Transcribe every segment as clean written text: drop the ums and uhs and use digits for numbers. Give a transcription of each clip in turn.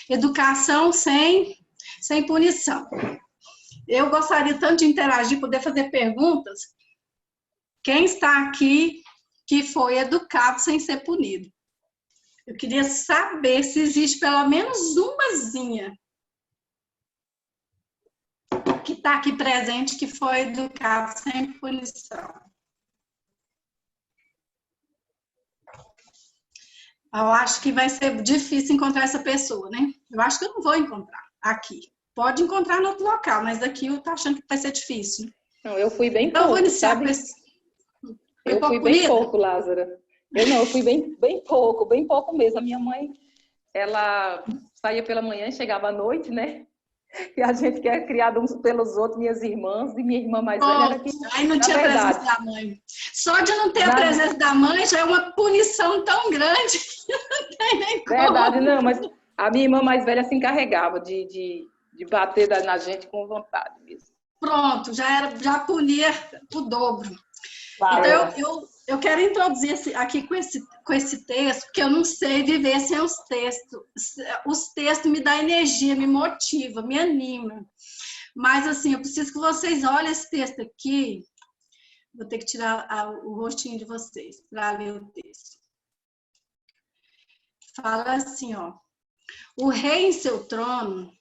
Educação sem punição. Eu gostaria tanto de interagir, poder fazer perguntas. Quem está aqui que foi educado sem ser punido? Eu queria saber se existe pelo menos umazinha que está aqui presente que foi educado sem punição. Eu acho que vai ser difícil encontrar essa pessoa, né? Eu acho que eu não vou encontrar aqui. Pode encontrar no outro local, mas daqui eu tô achando que vai ser difícil. Não, eu fui bem então, pouco, eu vou iniciar sabe? Eu fui bem pouco, Lázara. Eu fui bem pouco mesmo. A minha mãe, ela saía pela manhã e chegava à noite, né? E a gente que é criado uns pelos outros, minhas irmãs, e minha irmã mais velha era que... Aí não tinha presença da mãe. Só de não ter a presença da mãe já é uma punição tão grande que não tem nem como. Verdade, não, mas a minha irmã mais velha se encarregava de bater na gente com vontade mesmo. Pronto, já punia o dobro. Claro. Então, eu quero introduzir aqui com esse texto, porque eu não sei viver sem os textos. Os textos me dão energia, me motivam, me animam. Mas, assim, eu preciso que vocês olhem esse texto aqui. Vou ter que tirar o rostinho de vocês para ler o texto. Fala assim, ó. O rei em seu trono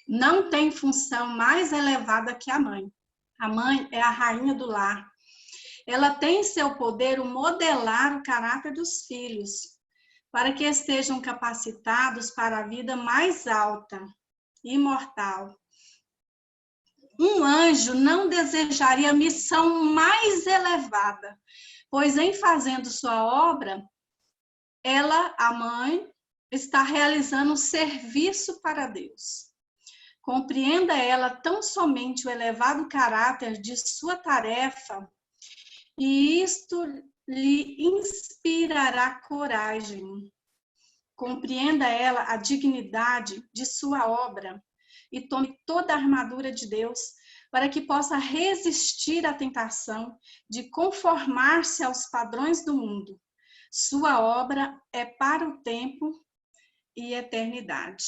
não tem função mais elevada que a mãe. A mãe é a rainha do lar. Ela tem em seu poder o modelar o caráter dos filhos, para que estejam capacitados para a vida mais alta, imortal. Um anjo não desejaria a missão mais elevada, pois em fazendo sua obra, ela, a mãe, está realizando um serviço para Deus. Compreenda ela tão somente o elevado caráter de sua tarefa, e isto lhe inspirará coragem. Compreenda ela a dignidade de sua obra e tome toda a armadura de Deus para que possa resistir à tentação de conformar-se aos padrões do mundo. Sua obra é para o tempo e eternidade.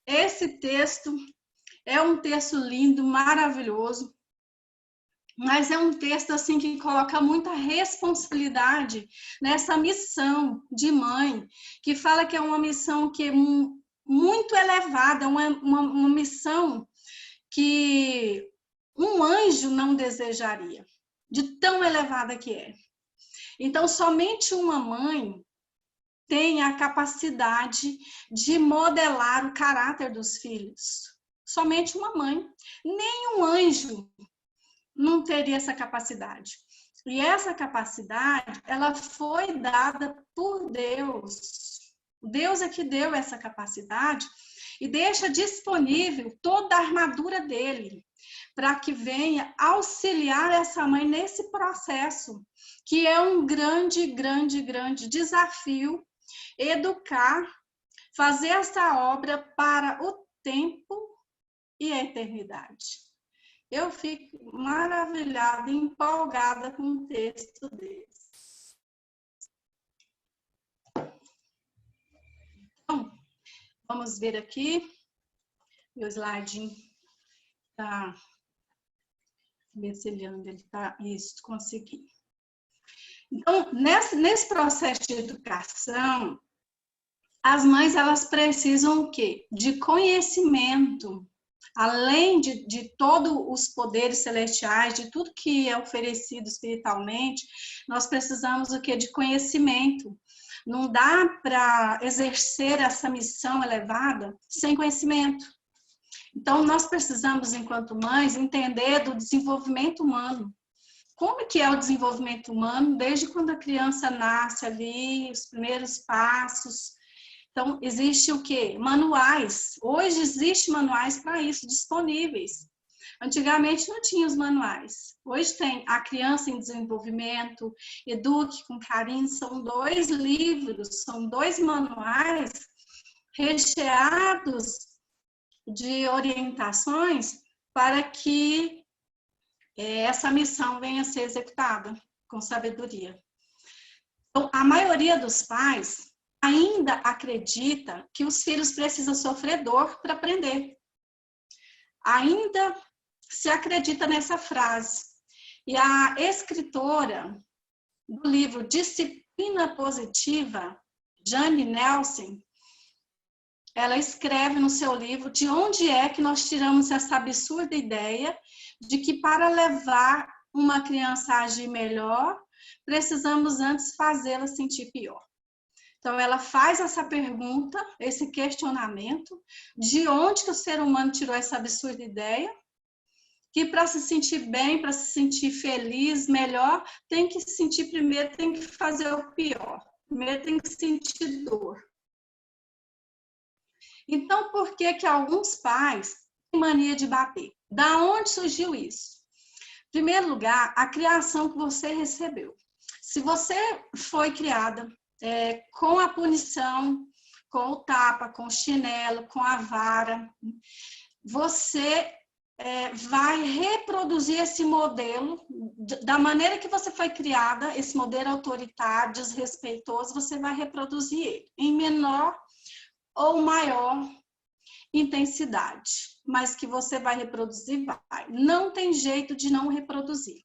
Esse texto é um texto lindo, maravilhoso, mas é um texto assim que coloca muita responsabilidade nessa missão de mãe, que fala que é uma missão que é muito elevada, uma missão que um anjo não desejaria, de tão elevada que é. Então, somente uma mãe tem a capacidade de modelar o caráter dos filhos. Somente uma mãe. Nem um anjo não teria essa capacidade. E essa capacidade, ela foi dada por Deus. Deus é que deu essa capacidade e deixa disponível toda a armadura dele, para que venha auxiliar essa mãe nesse processo, que é um grande, grande, grande desafio, educar, fazer essa obra para o tempo e a eternidade. Eu fico maravilhada, empolgada com um texto desse. Então, vamos ver aqui. Meu slide está vencilhando, ele está... Isso, consegui. Então, nesse processo de educação, as mães, elas precisam o quê? De conhecimento. Além de todos os poderes celestiais, de tudo que é oferecido espiritualmente, nós precisamos o quê? De conhecimento. Não dá para exercer essa missão elevada sem conhecimento. Então, nós precisamos, enquanto mães, entender do desenvolvimento humano. Como que é o desenvolvimento humano desde quando a criança nasce ali, os primeiros passos. Então, existe o quê? Manuais. Hoje existe manuais para isso, disponíveis. Antigamente não tinha os manuais. Hoje tem A Criança em Desenvolvimento, Eduque com Carinho, são 2 livros, são 2 manuais recheados de orientações para que essa missão venha a ser executada com sabedoria. Então, a maioria dos pais ainda acredita que os filhos precisam sofrer dor para aprender. Ainda se acredita nessa frase. E a escritora do livro Disciplina Positiva, Jane Nelson, ela escreve no seu livro de onde é que nós tiramos essa absurda ideia de que para levar uma criança a agir melhor, precisamos antes fazê-la sentir pior. Então, ela faz essa pergunta, esse questionamento, de onde que o ser humano tirou essa absurda ideia, que para se sentir bem, para se sentir feliz, melhor, tem que sentir primeiro, tem que fazer o pior. Primeiro tem que sentir dor. Então, por que que alguns pais têm mania de bater? Da onde surgiu isso? Em primeiro lugar, a criação que você recebeu. Se você foi criada com a punição, com o tapa, com o chinelo, com a vara, você vai reproduzir esse modelo, da maneira que você foi criada, esse modelo autoritário, desrespeitoso, você vai reproduzir ele, em menor ou maior intensidade, mas que você vai reproduzir, vai. Não tem jeito de não reproduzir.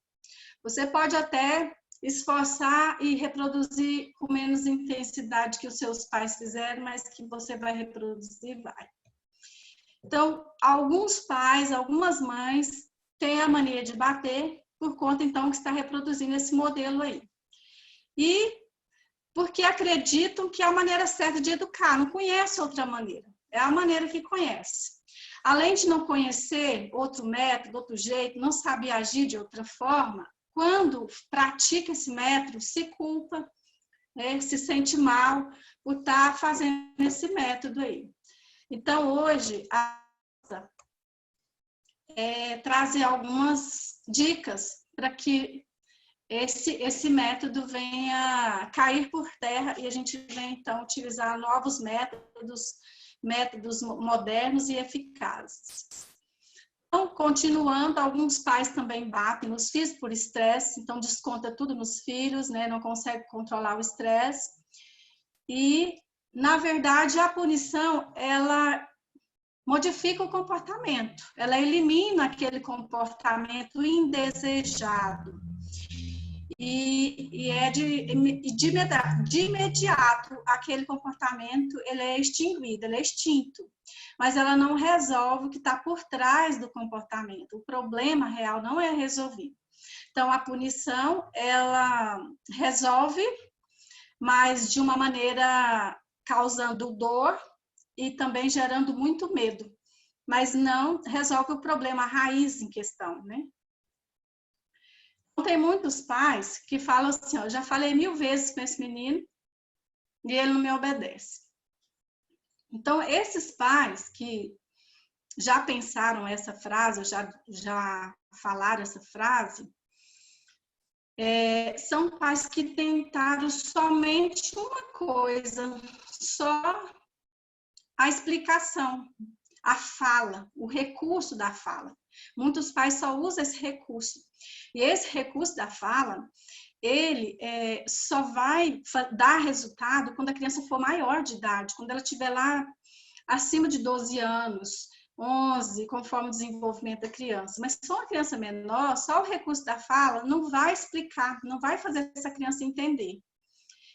Você pode até esforçar e reproduzir com menos intensidade que os seus pais fizeram, mas que você vai reproduzir, vai. Então, alguns pais, algumas mães têm a mania de bater por conta, então, que está reproduzindo esse modelo aí. E porque acreditam que é a maneira certa de educar, não conhece outra maneira. É a maneira que conhece. Além de não conhecer outro método, outro jeito, não sabe agir de outra forma, quando pratica esse método, se culpa, se sente mal por estar fazendo esse método aí. Então, hoje, trazer algumas dicas para que esse método venha cair por terra e a gente venha, então, utilizar novos métodos modernos e eficazes. Então, continuando, alguns pais também batem nos filhos por estresse, então desconta tudo nos filhos, né? Não consegue controlar o estresse. E, na verdade, a punição, ela modifica o comportamento, ela elimina aquele comportamento indesejado. E é de imediato, aquele comportamento ele é extinguido, ele é extinto. Mas ela não resolve o que está por trás do comportamento. O problema real não é resolvido. Então, a punição, ela resolve, mas de uma maneira causando dor e também gerando muito medo. Mas não resolve o problema, a raiz em questão, né? Tem muitos pais que falam assim, ó, já falei 1000 vezes com esse menino e ele não me obedece. Então, esses pais que já pensaram essa frase, já falaram essa frase, são pais que tentaram somente uma coisa, só a explicação, a fala, o recurso da fala. Muitos pais só usam esse recurso. E esse recurso da fala, ele só vai dar resultado quando a criança for maior de idade, quando ela estiver lá acima de 12 anos, 11, conforme o desenvolvimento da criança. Mas se for uma criança menor, só o recurso da fala não vai explicar, não vai fazer essa criança entender.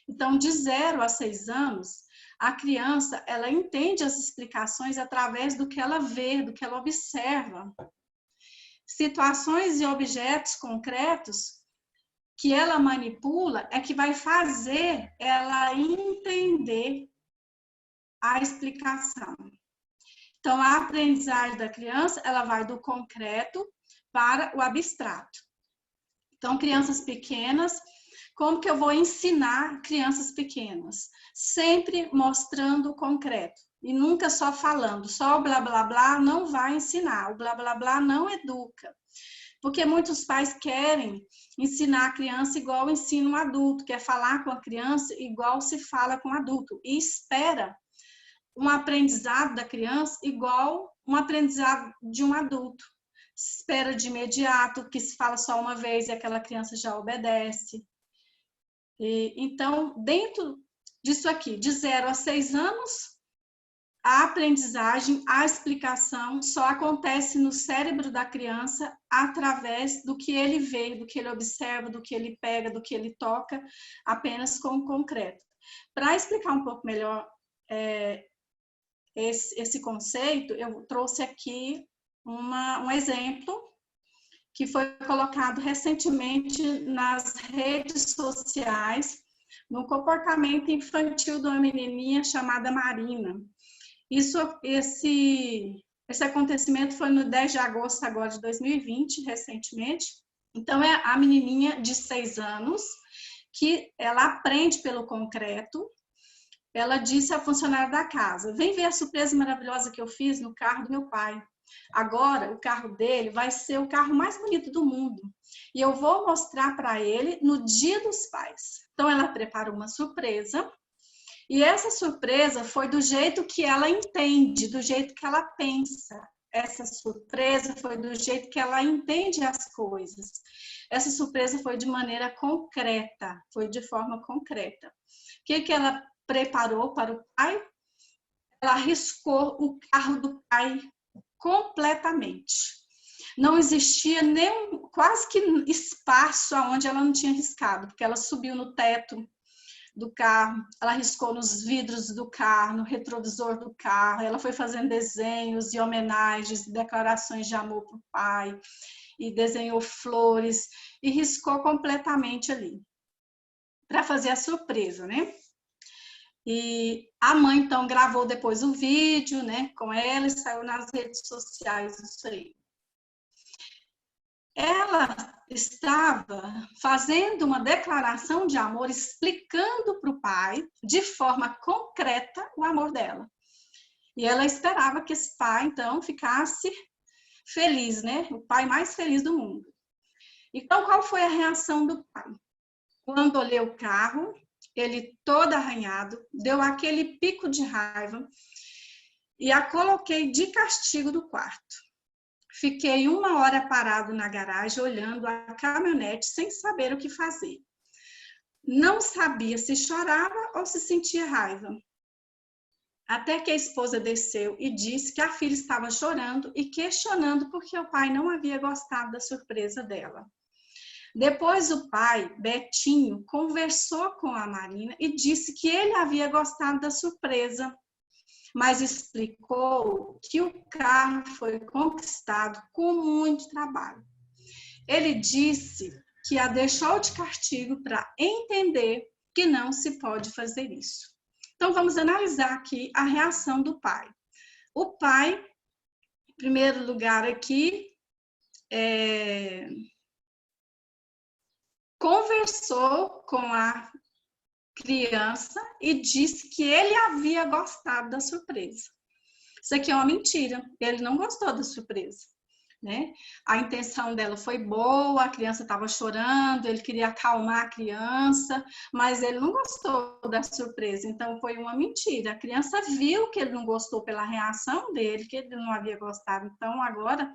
Então, de 0 a 6 anos, a criança, ela entende as explicações através do que ela vê, do que ela observa. Situações e objetos concretos que ela manipula é que vai fazer ela entender a explicação. Então, a aprendizagem da criança, ela vai do concreto para o abstrato. Então, crianças pequenas, como que eu vou ensinar crianças pequenas? Sempre mostrando o concreto. E nunca só falando, só o blá, blá, blá não vai ensinar, o blá, blá, blá não educa. Porque muitos pais querem ensinar a criança igual ensina um adulto, quer falar com a criança igual se fala com o adulto, e espera um aprendizado da criança igual um aprendizado de um adulto. Espera de imediato, que se fala só uma vez e aquela criança já obedece. Então, dentro disso aqui, de 0 a 6 anos, a aprendizagem, a explicação só acontece no cérebro da criança através do que ele vê, do que ele observa, do que ele pega, do que ele toca, apenas com o concreto. Para explicar um pouco melhor esse conceito, eu trouxe aqui um exemplo que foi colocado recentemente nas redes sociais, no comportamento infantil de uma menininha chamada Marina. Esse acontecimento foi no 10 de agosto agora de 2020, recentemente. Então, é a menininha de 6 anos, que ela aprende pelo concreto. Ela disse à funcionária da casa, vem ver a surpresa maravilhosa que eu fiz no carro do meu pai. Agora, o carro dele vai ser o carro mais bonito do mundo. E eu vou mostrar para ele no Dia dos Pais. Então, ela preparou uma surpresa. E essa surpresa foi do jeito que ela entende, do jeito que ela pensa. Essa surpresa foi do jeito que ela entende as coisas. Essa surpresa foi de maneira concreta, foi de forma concreta. O que ela preparou para o pai? Ela riscou o carro do pai completamente. Não existia nem quase que espaço onde ela não tinha riscado, porque ela subiu no teto do carro, ela riscou nos vidros do carro, no retrovisor do carro, ela foi fazendo desenhos e homenagens, declarações de amor para o pai, e desenhou flores, e riscou completamente ali, para fazer a surpresa, né? E a mãe, então, gravou depois o vídeo, né, com ela, e saiu nas redes sociais isso aí. Ela estava fazendo uma declaração de amor, explicando para o pai, de forma concreta, o amor dela. E ela esperava que esse pai, então, ficasse feliz, né? O pai mais feliz do mundo. Então, qual foi a reação do pai? Quando olhei o carro, ele todo arranhado, deu aquele pico de raiva e a coloquei de castigo do quarto. Fiquei 1 hora parado na garagem, olhando a caminhonete, sem saber o que fazer. Não sabia se chorava ou se sentia raiva. Até que a esposa desceu e disse que a filha estava chorando e questionando por que o pai não havia gostado da surpresa dela. Depois o pai, Betinho, conversou com a Marina e disse que ele havia gostado da surpresa, mas explicou que o carro foi conquistado com muito trabalho. Ele disse que a deixou de castigo para entender que não se pode fazer isso. Então, vamos analisar aqui a reação do pai. O pai, em primeiro lugar aqui, conversou com a criança e disse que ele havia gostado da surpresa. Isso aqui é uma mentira, ele não gostou da surpresa, né? A intenção dela foi boa, a criança estava chorando, ele queria acalmar a criança, mas ele não gostou da surpresa, então foi uma mentira. A criança viu que ele não gostou pela reação dele, que ele não havia gostado. Então, agora,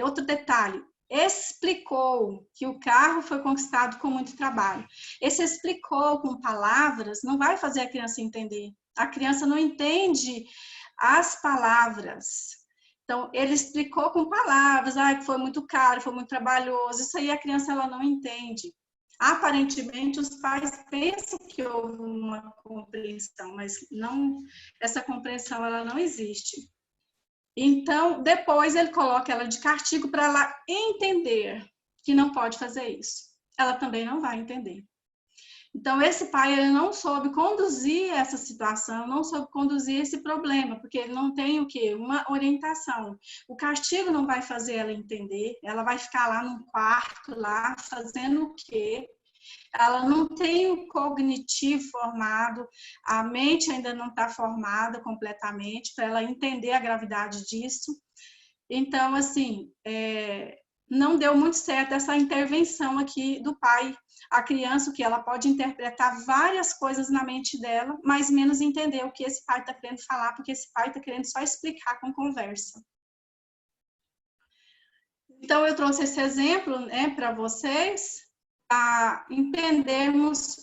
outro detalhe, explicou que o carro foi conquistado com muito trabalho. Esse explicou com palavras não vai fazer a criança entender. A criança não entende as palavras. Então, ele explicou com palavras, que foi muito caro, foi muito trabalhoso. Isso aí a criança ela não entende. Aparentemente, os pais pensam que houve uma compreensão, mas não, essa compreensão ela não existe. Então, depois ele coloca ela de castigo para ela entender que não pode fazer isso. Ela também não vai entender. Então, esse pai ele não soube conduzir essa situação, não soube conduzir esse problema, porque ele não tem o quê? Uma orientação. O castigo não vai fazer ela entender, ela vai ficar lá num quarto, lá, fazendo o quê? Ela não tem o cognitivo formado, a mente ainda não está formada completamente para ela entender a gravidade disso. Então, assim, não deu muito certo essa intervenção aqui do pai. A criança, o que ela pode interpretar várias coisas na mente dela, mas menos entender o que esse pai está querendo falar, porque esse pai está querendo só explicar com conversa. Então, eu trouxe esse exemplo, né, para vocês, para entendermos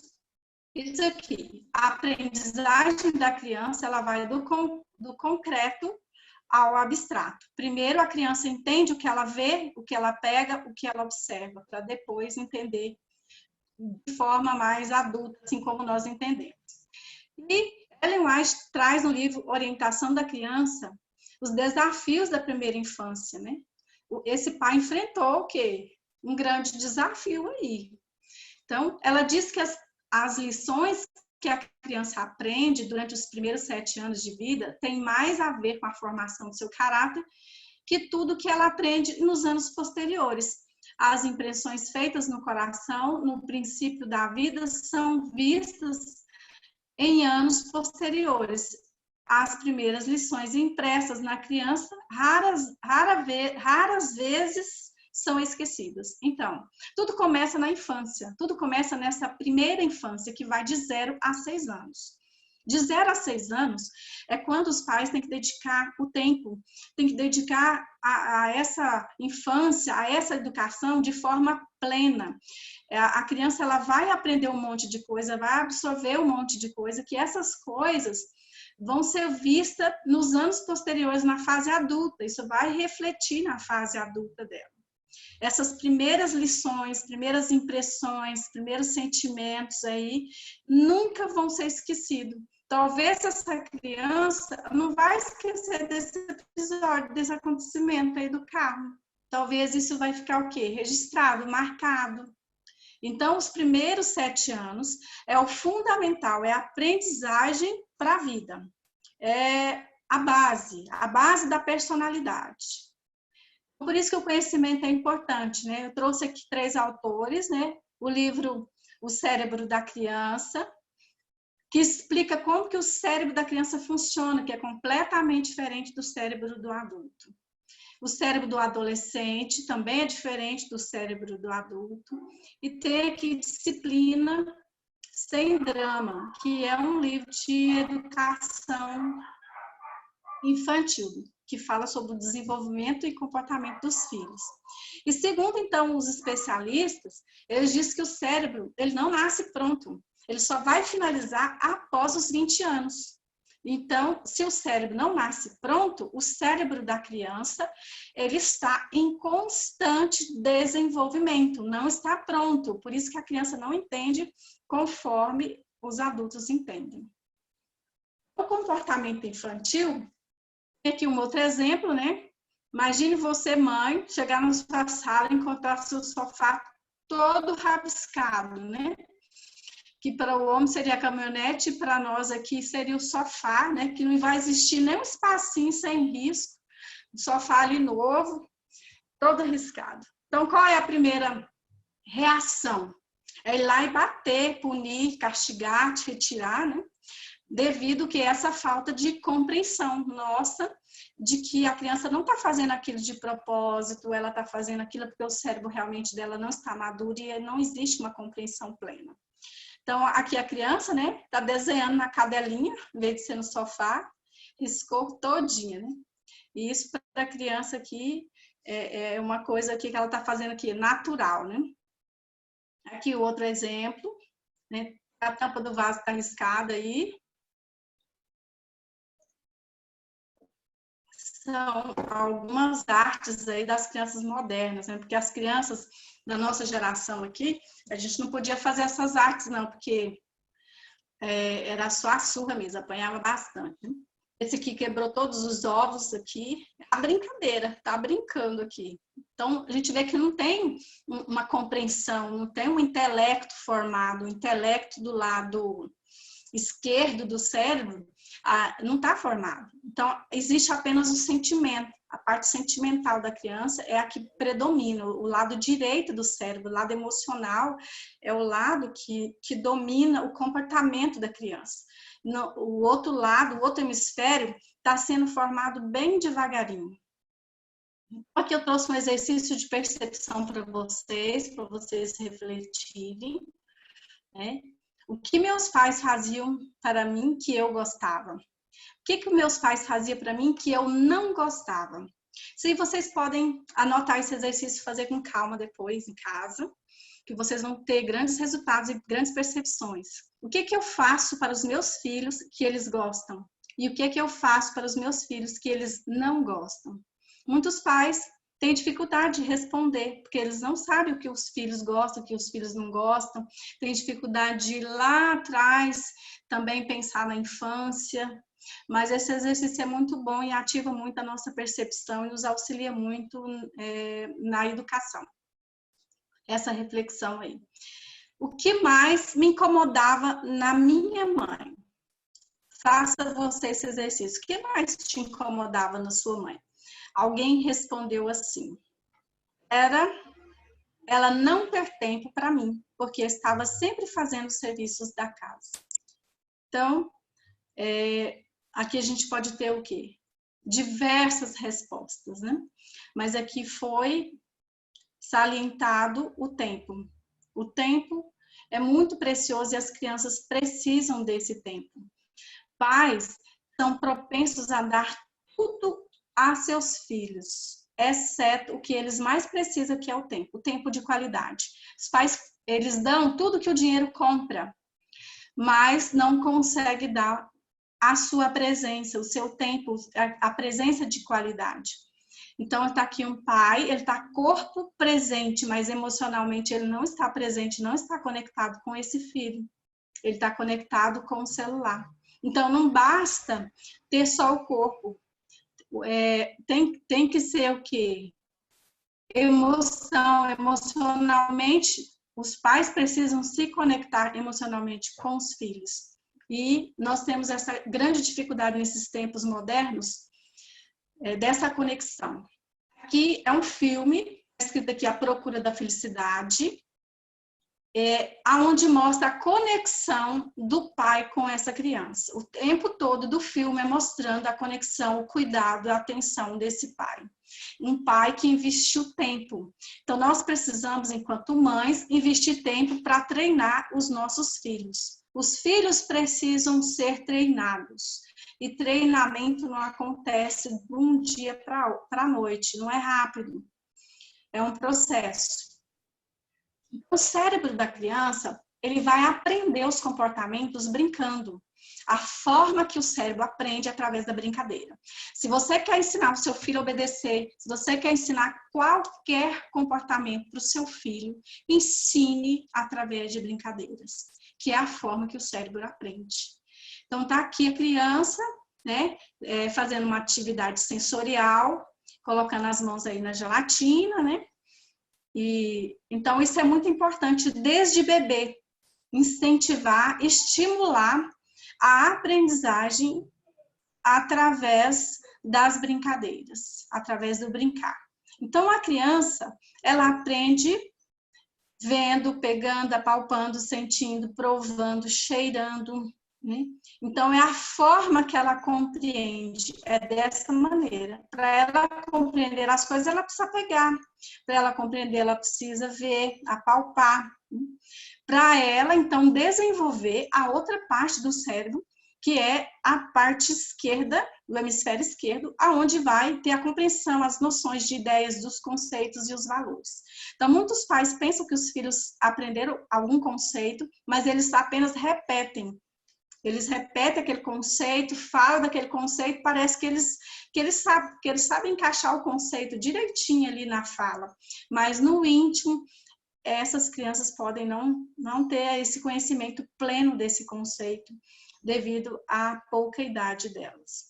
Isso aqui, a aprendizagem da criança, ela vai do concreto ao abstrato. Primeiro, a criança entende o que ela vê, o que ela pega, o que ela observa, para depois entender de forma mais adulta, assim como nós entendemos. E Ellen White traz no livro Orientação da Criança os desafios da primeira infância, né? Esse pai enfrentou o quê? Um grande desafio aí. Então, ela diz que as lições que a criança aprende durante os primeiros 7 anos de vida tem mais a ver com a formação do seu caráter que tudo que ela aprende nos anos posteriores. As impressões feitas no coração, no princípio da vida, são vistas em anos posteriores. As primeiras lições impressas na criança, raras vezes são esquecidas. Então, tudo começa na infância, tudo começa nessa primeira infância, que vai de 0 a 6 anos. De 0 a 6 anos é quando os pais têm que dedicar o tempo, têm que dedicar a essa infância, a essa educação de forma plena. A criança, ela vai aprender um monte de coisa, vai absorver um monte de coisa, que essas coisas vão ser vistas nos anos posteriores, na fase adulta. Isso vai refletir na fase adulta dela. Essas primeiras lições, primeiras impressões, primeiros sentimentos aí, nunca vão ser esquecidos. Talvez essa criança não vai esquecer desse episódio, desse acontecimento aí do carro. Talvez isso vai ficar o quê? Registrado, marcado. Então, os primeiros 7 anos é o fundamental, é a aprendizagem para a vida. É a base da personalidade. Por isso que o conhecimento é importante, né? Eu trouxe aqui 3 autores, né? O livro O Cérebro da Criança, que explica como que o cérebro da criança funciona, que é completamente diferente do cérebro do adulto. O cérebro do adolescente também é diferente do cérebro do adulto. E tem aqui Disciplina Sem Drama, que é um livro de educação infantil, que fala sobre o desenvolvimento e comportamento dos filhos. E segundo, então, os especialistas, eles dizem que o cérebro, ele não nasce pronto, ele só vai finalizar após os 20 anos. Então, se o cérebro não nasce pronto, o cérebro da criança, ele está em constante desenvolvimento, não está pronto. Por isso que a criança não entende conforme os adultos entendem. O comportamento infantil, tem aqui um outro exemplo, né? Imagine você, mãe, chegar na sua sala e encontrar seu sofá todo rabiscado, né? Que para o homem seria a caminhonete, e para nós aqui seria o sofá, né? Que não vai existir nem um espacinho sem risco. O sofá ali novo, todo arriscado. Então, qual é a primeira reação? É ir lá e bater, punir, castigar, te retirar, né? Devido que essa falta de compreensão nossa de que a criança não está fazendo aquilo de propósito, ela está fazendo aquilo porque o cérebro realmente dela não está maduro e não existe uma compreensão plena. Então, aqui a criança, né, está desenhando na cadelinha, em vez de ser no sofá, riscou todinha, né? E isso para a criança aqui é uma coisa aqui que ela está fazendo aqui, natural, né? Aqui o outro exemplo, né? A tampa do vaso está riscada aí. São algumas artes aí das crianças modernas, né? Porque as crianças da nossa geração aqui, a gente não podia fazer essas artes não, porque era só a surra mesmo, apanhava bastante. Né? Esse aqui quebrou todos os ovos aqui, a brincadeira, tá brincando aqui. Então, a gente vê que não tem uma compreensão, não tem um intelecto formado, o intelecto do lado esquerdo do cérebro não está formado. Então, existe apenas o sentimento. A parte sentimental da criança é a que predomina. O lado direito do cérebro, o lado emocional, é o lado que domina o comportamento da criança. O outro lado, o outro hemisfério, está sendo formado bem devagarinho. Aqui eu trouxe um exercício de percepção para vocês refletirem, né? O que meus pais faziam para mim que eu gostava? O que meus pais faziam para mim que eu não gostava? Se vocês podem anotar esse exercício e fazer com calma depois em casa, que vocês vão ter grandes resultados e grandes percepções. O que que eu faço para os meus filhos que eles gostam? E o que que eu faço para os meus filhos que eles não gostam? Muitos pais têm dificuldade de responder, porque eles não sabem o que os filhos gostam, o que os filhos não gostam. Têm dificuldade de ir lá atrás, também pensar na infância. Mas esse exercício é muito bom e ativa muito a nossa percepção e nos auxilia muito na educação. Essa reflexão aí. O que mais me incomodava na minha mãe? Faça você esse exercício. O que mais te incomodava na sua mãe? Alguém respondeu assim: ela não ter tempo para mim, porque estava sempre fazendo os serviços da casa. Então, aqui a gente pode ter o quê? Diversas respostas, né? Mas aqui foi salientado o tempo. O tempo é muito precioso e as crianças precisam desse tempo. Pais são propensos a dar tudo a seus filhos, exceto o que eles mais precisam, que é o tempo de qualidade. Os pais, eles dão tudo que o dinheiro compra, mas não conseguem dar a sua presença, o seu tempo, a presença de qualidade. Então, está aqui um pai, ele está corpo presente, mas emocionalmente ele não está presente, não está conectado com esse filho. Ele está conectado com o celular. Então, não basta ter só o corpo. Tem que ser o quê? Emocionalmente, os pais precisam se conectar emocionalmente com os filhos. E nós temos essa grande dificuldade nesses tempos modernos, dessa conexão. Aqui é um filme, escrito aqui A Procura da Felicidade, aonde mostra a conexão do pai com essa criança. O tempo todo do filme é mostrando a conexão, o cuidado, a atenção desse pai. Um pai que investiu tempo. Então, nós precisamos, enquanto mães, investir tempo para treinar os nossos filhos. Os filhos precisam ser treinados. E treinamento não acontece de um dia para a noite, não é rápido. É um processo. O cérebro da criança, ele vai aprender os comportamentos brincando. A forma que o cérebro aprende é através da brincadeira. Se você quer ensinar o seu filho a obedecer, se você quer ensinar qualquer comportamento para o seu filho, ensine através de brincadeiras, que é a forma que o cérebro aprende. Então, tá aqui a criança, né, fazendo uma atividade sensorial, colocando as mãos aí na gelatina, né? Então, isso é muito importante desde bebê, incentivar, estimular a aprendizagem através das brincadeiras, através do brincar. Então, a criança, ela aprende vendo, pegando, apalpando, sentindo, provando, cheirando, né? Então, é a forma que ela compreende, é dessa maneira. Para ela compreender as coisas, ela precisa pegar. Para ela compreender, ela precisa ver, apalpar. Para ela, então, desenvolver a outra parte do cérebro, que é a parte esquerda, do hemisfério esquerdo, aonde vai ter a compreensão, as noções de ideias, dos conceitos e os valores. Então, muitos pais pensam que os filhos aprenderam algum conceito, mas eles apenas repetem. Eles repetem aquele conceito, falam daquele conceito, parece que eles sabem encaixar o conceito direitinho ali na fala. Mas no íntimo, essas crianças podem não ter esse conhecimento pleno desse conceito, devido à pouca idade delas.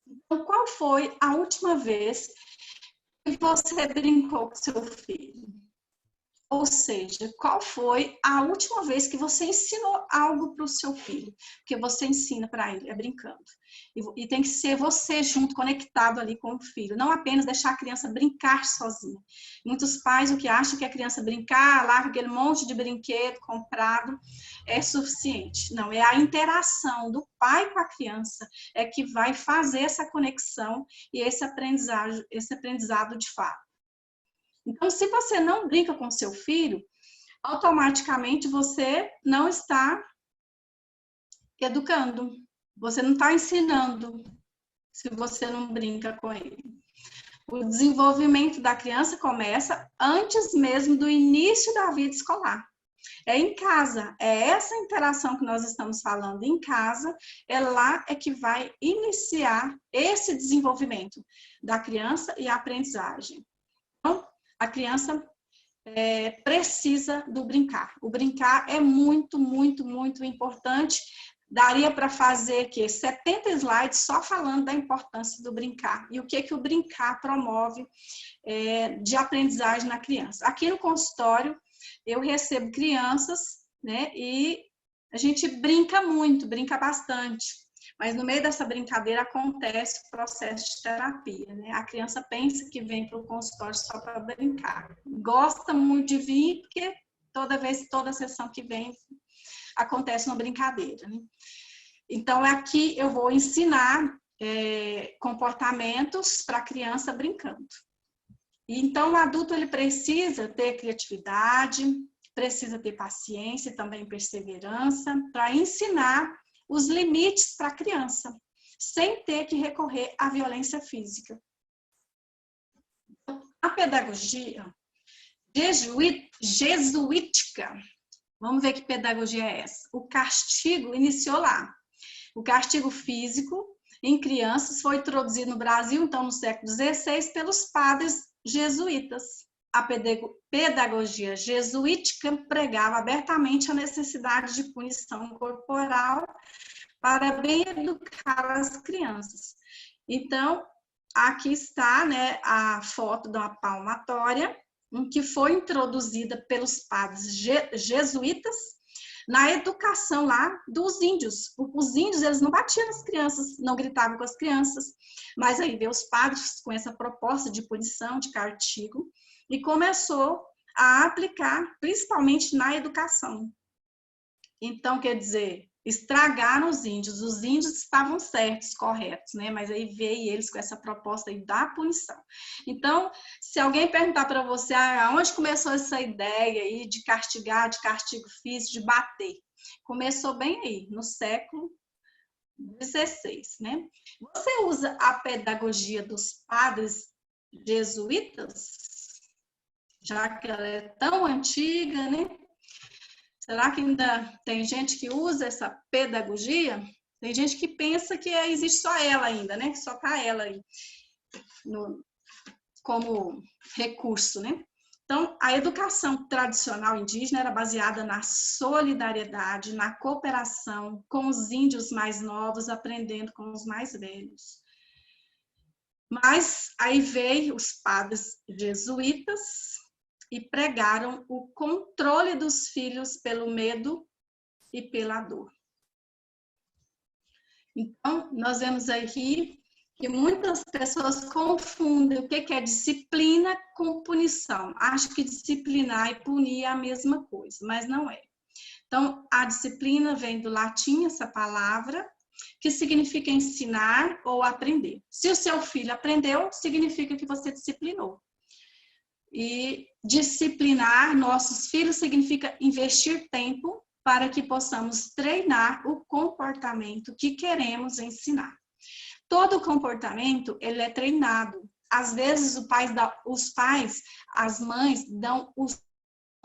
Então, qual foi a última vez que você brincou com seu filho? Ou seja, qual foi a última vez que você ensinou algo para o seu filho? Porque você ensina para ele, brincando. E tem que ser você junto, conectado ali com o filho. Não apenas deixar a criança brincar sozinha. Muitos pais, o que acham que a criança brincar, larga aquele monte de brinquedo comprado, é suficiente. Não, é a interação do pai com a criança é que vai fazer essa conexão e esse aprendizado de fato. Então, se você não brinca com seu filho, automaticamente você não está educando, você não está ensinando, se você não brinca com ele. O desenvolvimento da criança começa antes mesmo do início da vida escolar. É em casa, é essa interação que nós estamos falando em casa, é lá é que vai iniciar esse desenvolvimento da criança e a aprendizagem. Então, a criança precisa do brincar. O brincar é muito, muito, muito importante. Daria para fazer que 70 slides só falando da importância do brincar e o que o brincar promove de aprendizagem na criança. Aqui no consultório, eu recebo crianças, né, e a gente brinca muito, brinca bastante, mas no meio dessa brincadeira acontece o processo de terapia, né? A criança pensa que vem para o consultório só para brincar, gosta muito de vir, porque toda sessão que vem acontece uma brincadeira, né? Então, aqui eu vou ensinar comportamentos para a criança brincando. Então, o adulto ele precisa ter criatividade, precisa ter paciência e também perseverança para ensinar os limites para a criança, sem ter que recorrer à violência física. A pedagogia jesuítica, vamos ver que pedagogia é essa. O castigo iniciou lá. O castigo físico em crianças foi introduzido no Brasil, então, no século XVI, pelos padres jesuítas. A pedagogia jesuítica pregava abertamente a necessidade de punição corporal para bem educar as crianças. Então, aqui está, né, a foto da palmatória, que foi introduzida pelos padres jesuítas na educação lá dos índios. Os índios, eles não batiam nas crianças, não gritavam com as crianças, mas aí veio os padres com essa proposta de punição, de castigo, e começou a aplicar, principalmente na educação. Então, quer dizer, estragaram os índios estavam certos, corretos, né? Mas aí veio eles com essa proposta aí da punição. Então, se alguém perguntar para você, aonde começou essa ideia aí de castigar, de castigo físico, de bater? Começou bem aí, no século XVI, né? Você usa a pedagogia dos padres jesuítas? Já que ela é tão antiga, né? Será que ainda tem gente que usa essa pedagogia? Tem gente que pensa que existe só ela ainda, né? Que só está ela aí como recurso, né? Então, a educação tradicional indígena era baseada na solidariedade, na cooperação com os índios mais novos, aprendendo com os mais velhos. Mas aí veio os padres jesuítas e pregaram o controle dos filhos pelo medo e pela dor. Então, nós vemos aqui que muitas pessoas confundem o que é disciplina com punição. Acham que disciplinar e punir é a mesma coisa, mas não é. Então, a disciplina vem do latim, essa palavra, que significa ensinar ou aprender. Se o seu filho aprendeu, significa que você disciplinou. E disciplinar nossos filhos significa investir tempo para que possamos treinar o comportamento que queremos ensinar. Todo comportamento, ele é treinado. Às vezes, os pais, as mães, dão uma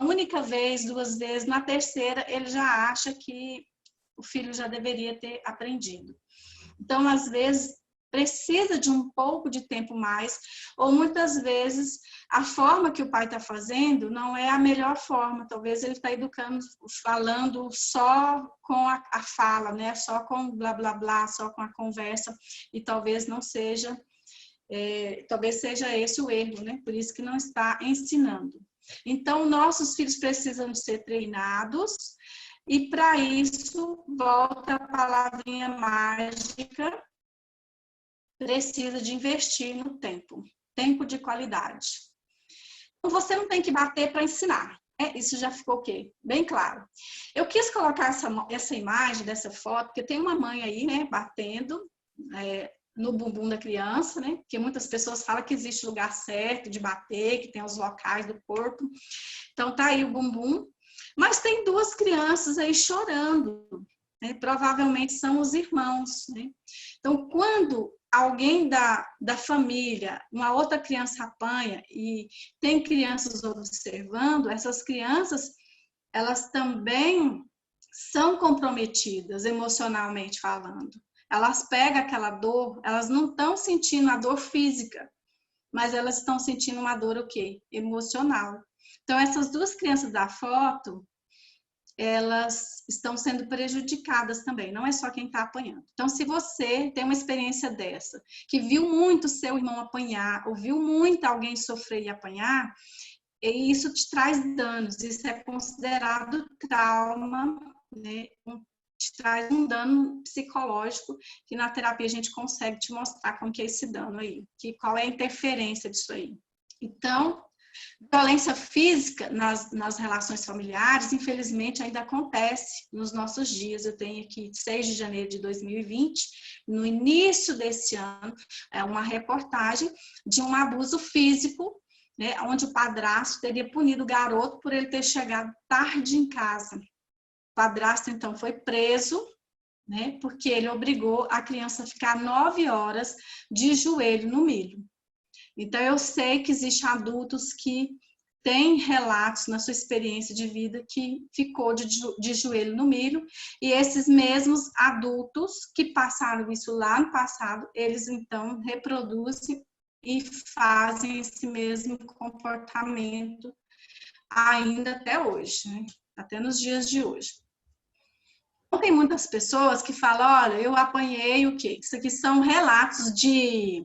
única vez, 2 vezes, na terceira, ele já acha que o filho já deveria ter aprendido. Então, às vezes, precisa de um pouco de tempo mais, ou muitas vezes a forma que o pai está fazendo não é a melhor forma, talvez ele está educando, falando só com a fala, né? Só com blá blá blá, só com a conversa, e talvez não seja, talvez seja esse o erro, né? Por isso que não está ensinando. Então, nossos filhos precisam ser treinados, e para isso, volta a palavrinha mágica, precisa de investir no tempo de qualidade. Então, você não tem que bater para ensinar, né? Isso já ficou bem claro. Eu quis colocar essa imagem dessa foto, porque tem uma mãe aí, né, batendo no bumbum da criança, né? Porque muitas pessoas falam que existe lugar certo de bater, que tem os locais do corpo. Então, tá aí o bumbum. Mas tem 2 crianças aí chorando, né? Provavelmente são os irmãos, né? Então, quando alguém da família, uma outra criança apanha e tem crianças observando, essas crianças, elas também são comprometidas emocionalmente falando. Elas pegam aquela dor, elas não estão sentindo a dor física, mas elas estão sentindo uma dor o quê? Emocional. Então, essas duas crianças da foto, elas estão sendo prejudicadas também, não é só quem está apanhando. Então, se você tem uma experiência dessa, que viu muito seu irmão apanhar, ou viu muito alguém sofrer e apanhar, e isso te traz danos, isso é considerado trauma, né? Te traz um dano psicológico, que na terapia a gente consegue te mostrar como que é esse dano aí, qual é a interferência disso aí. Então, violência física nas relações familiares, infelizmente, ainda acontece nos nossos dias. Eu tenho aqui 6 de janeiro de 2020, no início desse ano, uma reportagem de um abuso físico, né, onde o padrasto teria punido o garoto por ele ter chegado tarde em casa. O padrasto, então, foi preso, né, porque ele obrigou a criança a ficar 9 horas de joelho no milho. Então, eu sei que existem adultos que têm relatos na sua experiência de vida que ficou de joelho no milho, e esses mesmos adultos que passaram isso lá no passado, eles então reproduzem e fazem esse mesmo comportamento ainda até hoje, né? Até nos dias de hoje. Então, tem muitas pessoas que falam, olha, eu apanhei o quê? Isso aqui são relatos de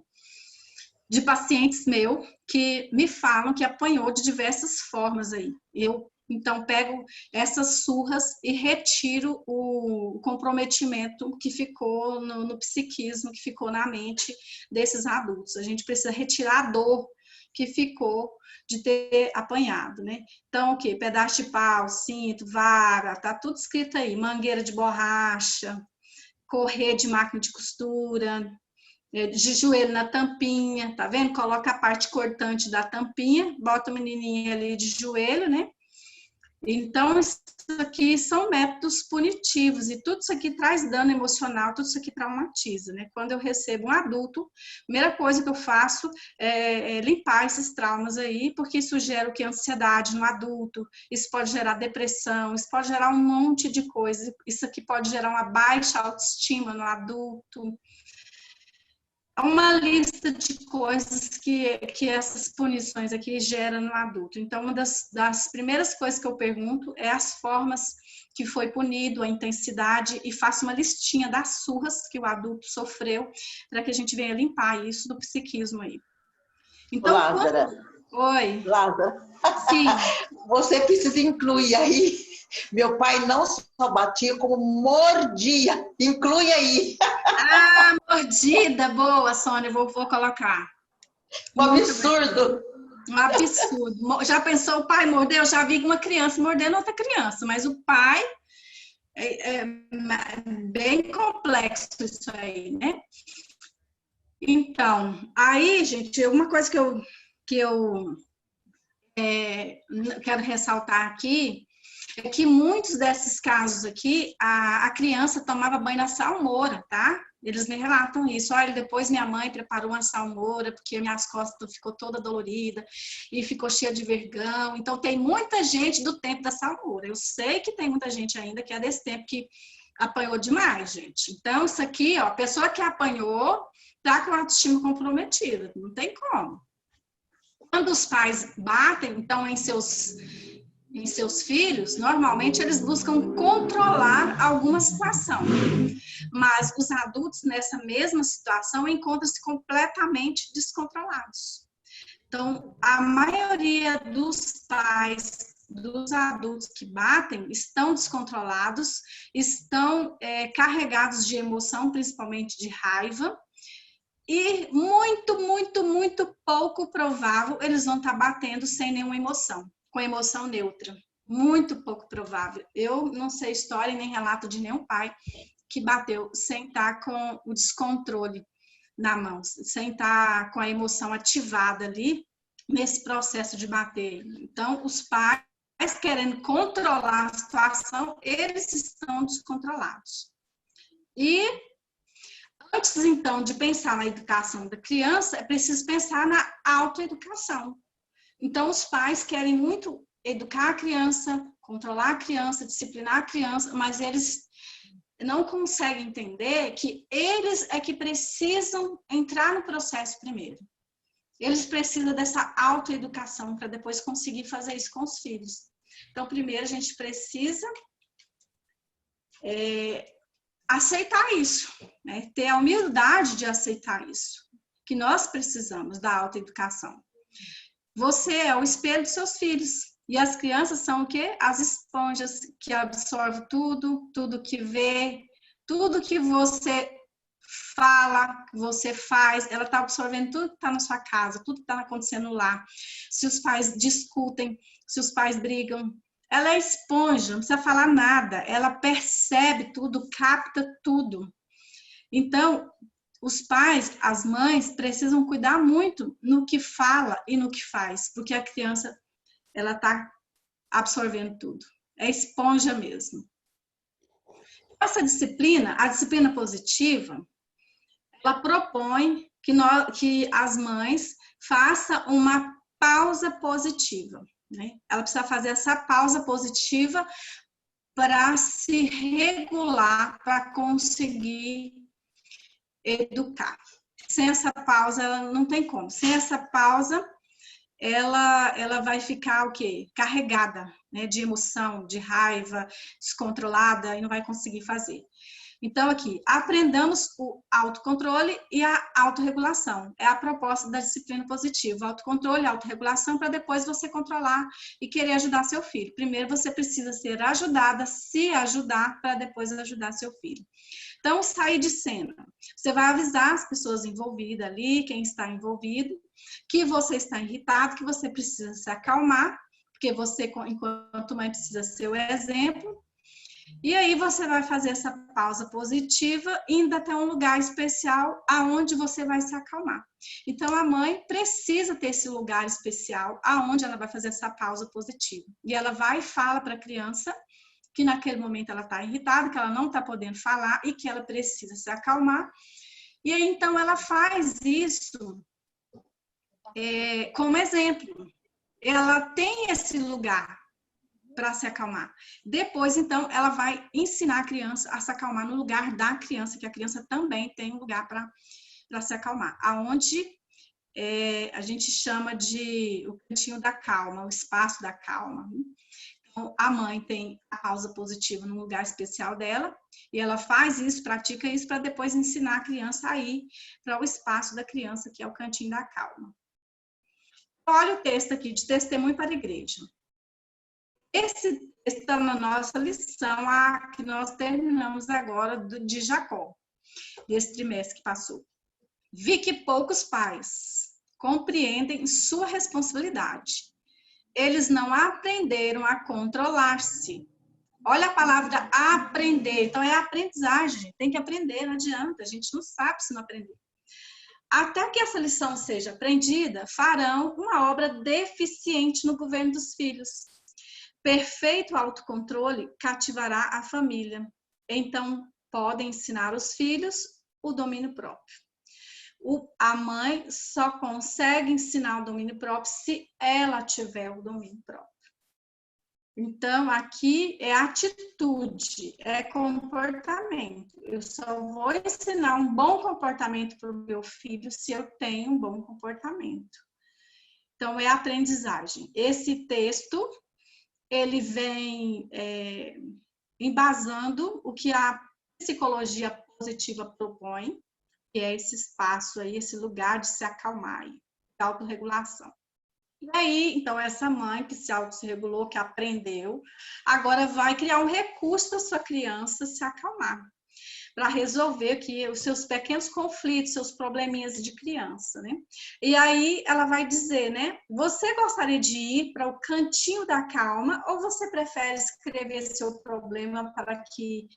pacientes meus que me falam que apanhou de diversas formas aí. Eu, então, pego essas surras e retiro o comprometimento que ficou no psiquismo, que ficou na mente desses adultos. A gente precisa retirar a dor que ficou de ter apanhado, né? Então, o quê? Pedaço de pau, cinto, vara, tá tudo escrito aí. Mangueira de borracha, correr de máquina de costura, de joelho na tampinha, tá vendo? Coloca a parte cortante da tampinha, bota o menininho ali de joelho, né? Então, isso aqui são métodos punitivos e tudo isso aqui traz dano emocional, tudo isso aqui traumatiza, né? Quando eu recebo um adulto, a primeira coisa que eu faço é limpar esses traumas aí, porque isso gera o que? Ansiedade no adulto, isso pode gerar depressão, isso pode gerar um monte de coisa, isso aqui pode gerar uma baixa autoestima no adulto. Uma lista de coisas que essas punições aqui geram no adulto. Então, uma das primeiras coisas que eu pergunto é as formas que foi punido, a intensidade, e faço uma listinha das surras que o adulto sofreu, para que a gente venha limpar isso do psiquismo aí. Então, Lázara. Oi. Lázara. Sim. Você precisa incluir aí. Meu pai não só batia, como mordia. Inclui aí. Ah, mordida. Boa, Sônia. Vou colocar. Um absurdo. Um absurdo. Já pensou o pai mordeu? Eu já vi uma criança mordendo outra criança, mas o pai é bem complexo isso aí, né? Então, aí, gente, uma coisa que eu quero ressaltar aqui é que muitos desses casos aqui, a criança tomava banho na salmoura, tá? Eles me relatam isso. Olha, depois minha mãe preparou uma salmoura, porque minhas costas ficou toda dolorida e ficou cheia de vergão. Então, tem muita gente do tempo da salmoura. Eu sei que tem muita gente ainda que é desse tempo que apanhou demais, gente. Então, isso aqui, ó, a pessoa que apanhou tá com a autoestima comprometida. Não tem como. Quando os pais batem, então, em seus filhos, normalmente eles buscam controlar alguma situação. Mas os adultos, nessa mesma situação, encontram-se completamente descontrolados. Então, a maioria dos pais, dos adultos que batem, estão descontrolados, estão carregados de emoção, principalmente de raiva, e muito pouco provável eles vão estar batendo sem nenhuma emoção, com emoção neutra. Muito pouco provável. Eu não sei história nem relato de nenhum pai que bateu sem estar com o descontrole na mão, sem estar com a emoção ativada ali nesse processo de bater. Então, os pais querendo controlar a situação, eles estão descontrolados. E antes, então, de pensar na educação da criança, é preciso pensar na autoeducação. Então, os pais querem muito educar a criança, controlar a criança, disciplinar a criança, mas eles não conseguem entender que eles é que precisam entrar no processo primeiro. Eles precisam dessa autoeducação para depois conseguir fazer isso com os filhos. Então, primeiro a gente precisa aceitar isso, né? Ter a humildade de aceitar isso, que nós precisamos da autoeducação. Você é o espelho dos seus filhos. E as crianças são o quê? As esponjas que absorvem tudo, tudo que vê, tudo que você fala, que você faz, ela está absorvendo tudo que está na sua casa, tudo que está acontecendo lá. Se os pais discutem, se os pais brigam, ela é esponja, não precisa falar nada, ela percebe tudo, capta tudo. Então, os pais, as mães, precisam cuidar muito no que fala e no que faz, porque a criança, ela está absorvendo tudo. É esponja mesmo. Essa disciplina, a disciplina positiva, ela propõe que as mães façam uma pausa positiva, né? Ela precisa fazer essa pausa positiva para se regular, para conseguir educar. Sem essa pausa, ela não tem como. Sem essa pausa, ela vai ficar o quê? Carregada, né? De emoção, de raiva, descontrolada e não vai conseguir fazer. Então, aqui, aprendamos o autocontrole e a autorregulação. É a proposta da disciplina positiva. Autocontrole e autorregulação para depois você controlar e querer ajudar seu filho. Primeiro, você precisa ser ajudada, se ajudar, para depois ajudar seu filho. Então, sair de cena. Você vai avisar as pessoas envolvidas ali, quem está envolvido, que você está irritado, que você precisa se acalmar, porque você, enquanto mãe, precisa ser o exemplo. E aí você vai fazer essa pausa positiva, indo até um lugar especial aonde você vai se acalmar. Então, a mãe precisa ter esse lugar especial aonde ela vai fazer essa pausa positiva. E ela vai e fala para a criança que naquele momento ela está irritada, que ela não está podendo falar e que ela precisa se acalmar. E aí, então, ela faz isso como exemplo. Ela tem esse lugar para se acalmar. Depois, então, ela vai ensinar a criança a se acalmar no lugar da criança, que a criança também tem um lugar para se acalmar. Aonde a gente chama de o cantinho da calma, o espaço da calma. Então, a mãe tem a pausa positiva num lugar especial dela, e ela faz isso, pratica isso, para depois ensinar a criança a ir para o espaço da criança, que é o cantinho da calma. Olha o texto aqui, de testemunho para a igreja. Esse texto está na nossa lição, que nós terminamos agora, de Jacó, desse trimestre que passou. Vi que poucos pais compreendem sua responsabilidade. Eles não aprenderam a controlar-se. Olha a palavra aprender. Então, é aprendizagem. Tem que aprender, não adianta. A gente não sabe se não aprender. Até que essa lição seja aprendida, farão uma obra deficiente no governo dos filhos. Perfeito autocontrole cativará a família. Então, podem ensinar os filhos o domínio próprio. A mãe só consegue ensinar o domínio próprio se ela tiver o domínio próprio. Então, aqui é atitude, é comportamento. Eu só vou ensinar um bom comportamento para o meu filho se eu tenho um bom comportamento. Então, é aprendizagem. Esse texto, ele vem embasando o que a psicologia positiva propõe, que é esse espaço aí, esse lugar de se acalmar, de autorregulação. E aí, então, essa mãe que se autorregulou, que aprendeu, agora vai criar um recurso para sua criança se acalmar, para resolver aqui os seus pequenos conflitos, seus probleminhas de criança, né? E aí ela vai dizer, né? Você gostaria de ir para o cantinho da calma ou você prefere escrever seu problema para que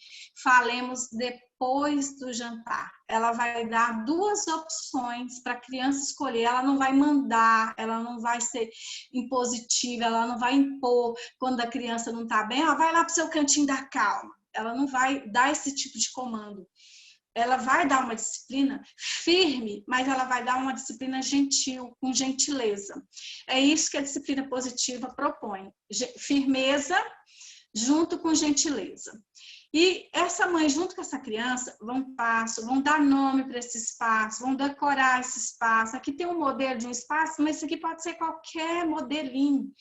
falemos depois do jantar? Ela vai dar duas opções para a criança escolher. Ela não vai mandar, ela não vai ser impositiva, ela não vai impor quando a criança não está bem. Ela vai lá para o seu cantinho da calma. Ela não vai dar esse tipo de comando. ela vai dar uma disciplina firme, mas ela vai dar uma disciplina gentil, com gentileza. É isso que a disciplina positiva propõe. Firmeza junto com gentileza. E essa mãe, junto com essa criança, vão dar nome para esse espaço, vão decorar esse espaço. Aqui tem um modelo de um espaço, mas isso aqui pode ser qualquer modelinho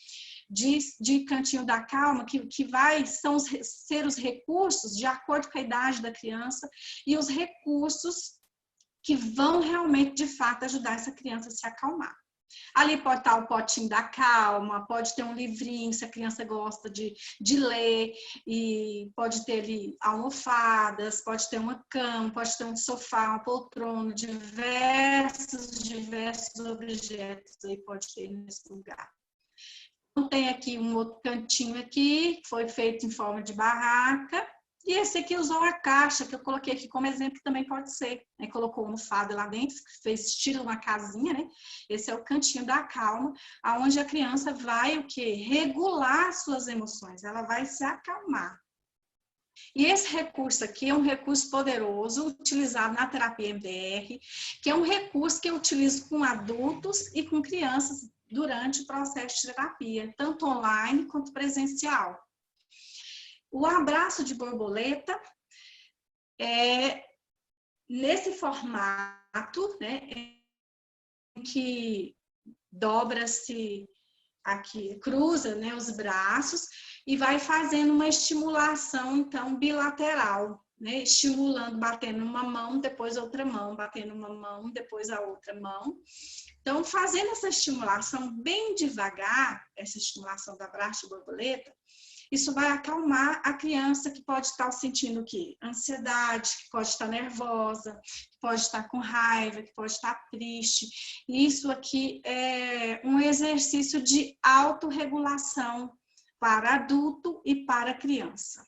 de cantinho da calma, que vai ser os recursos de acordo com a idade da criança e os recursos que vão realmente, de fato, ajudar essa criança a se acalmar. Ali pode estar o potinho da calma, pode ter um livrinho, se a criança gosta de ler, e pode ter ali almofadas, pode ter uma cama, pode ter um sofá, uma poltrona, diversos objetos aí pode ter nesse lugar. Então, tem aqui um outro cantinho aqui, que foi feito em forma de barraca. E esse aqui usou a caixa, que eu coloquei aqui como exemplo, que também pode ser. Né? Colocou almofada lá dentro, fez estilo uma casinha, né? Esse é o cantinho da calma, onde a criança vai o quê? Regular suas emoções, ela vai se acalmar. E esse recurso aqui é um recurso poderoso, utilizado na terapia MDR, que é um recurso que eu utilizo com adultos e com crianças durante o processo de terapia, tanto online quanto presencial. O abraço de borboleta é nesse formato, né, em que dobra-se aqui, cruza, né, os braços e vai fazendo uma estimulação, então, bilateral, né, estimulando, batendo uma mão, depois outra mão, batendo uma mão, depois a outra mão. Então, fazendo essa estimulação bem devagar, essa estimulação do abraço de borboleta, isso vai acalmar a criança que pode estar sentindo o quê? Ansiedade, que pode estar nervosa, que pode estar com raiva, que pode estar triste. Isso aqui é um exercício de autorregulação para adulto e para criança.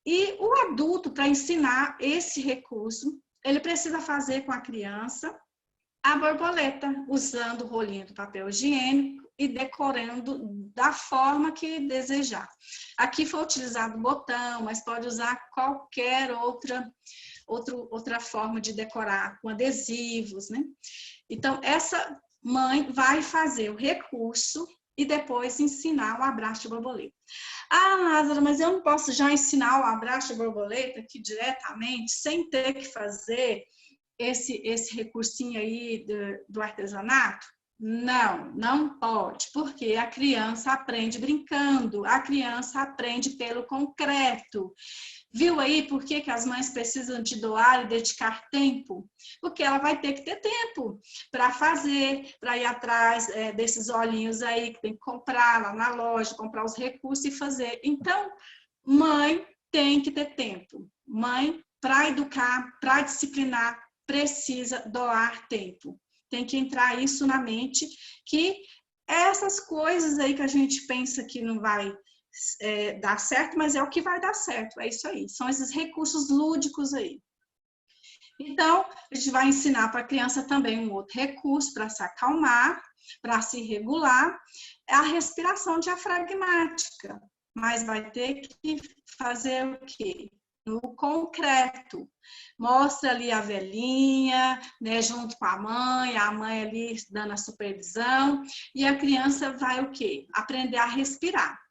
E o adulto, para ensinar esse recurso, ele precisa fazer com a criança a borboleta, usando o rolinho do papel higiênico e decorando da forma que desejar. Aqui foi utilizado o botão, mas pode usar qualquer outra forma de decorar, com adesivos, né? Então, essa mãe vai fazer o recurso e depois ensinar o abraço de borboleta. Ah, Lázara, mas eu não posso já ensinar o abraço de borboleta aqui diretamente, sem ter que fazer esse recursinho aí do artesanato? Não pode, porque a criança aprende brincando, a criança aprende pelo concreto. Viu aí por que as mães precisam de doar e dedicar tempo? Porque ela vai ter que ter tempo para fazer, para ir atrás desses olhinhos aí que tem que comprar lá na loja, comprar os recursos e fazer. Então, mãe tem que ter tempo. Mãe, para educar, para disciplinar, precisa doar tempo. Tem que entrar isso na mente, que essas coisas aí que a gente pensa que não vai dar certo, mas é o que vai dar certo, é isso aí. São esses recursos lúdicos aí. Então, a gente vai ensinar para a criança também um outro recurso para se acalmar, para se regular, é a respiração diafragmática. Mas vai ter que fazer o quê? No concreto. Mostra ali a velhinha, né, junto com a mãe ali dando a supervisão, e a criança vai o quê? Aprender a respirar.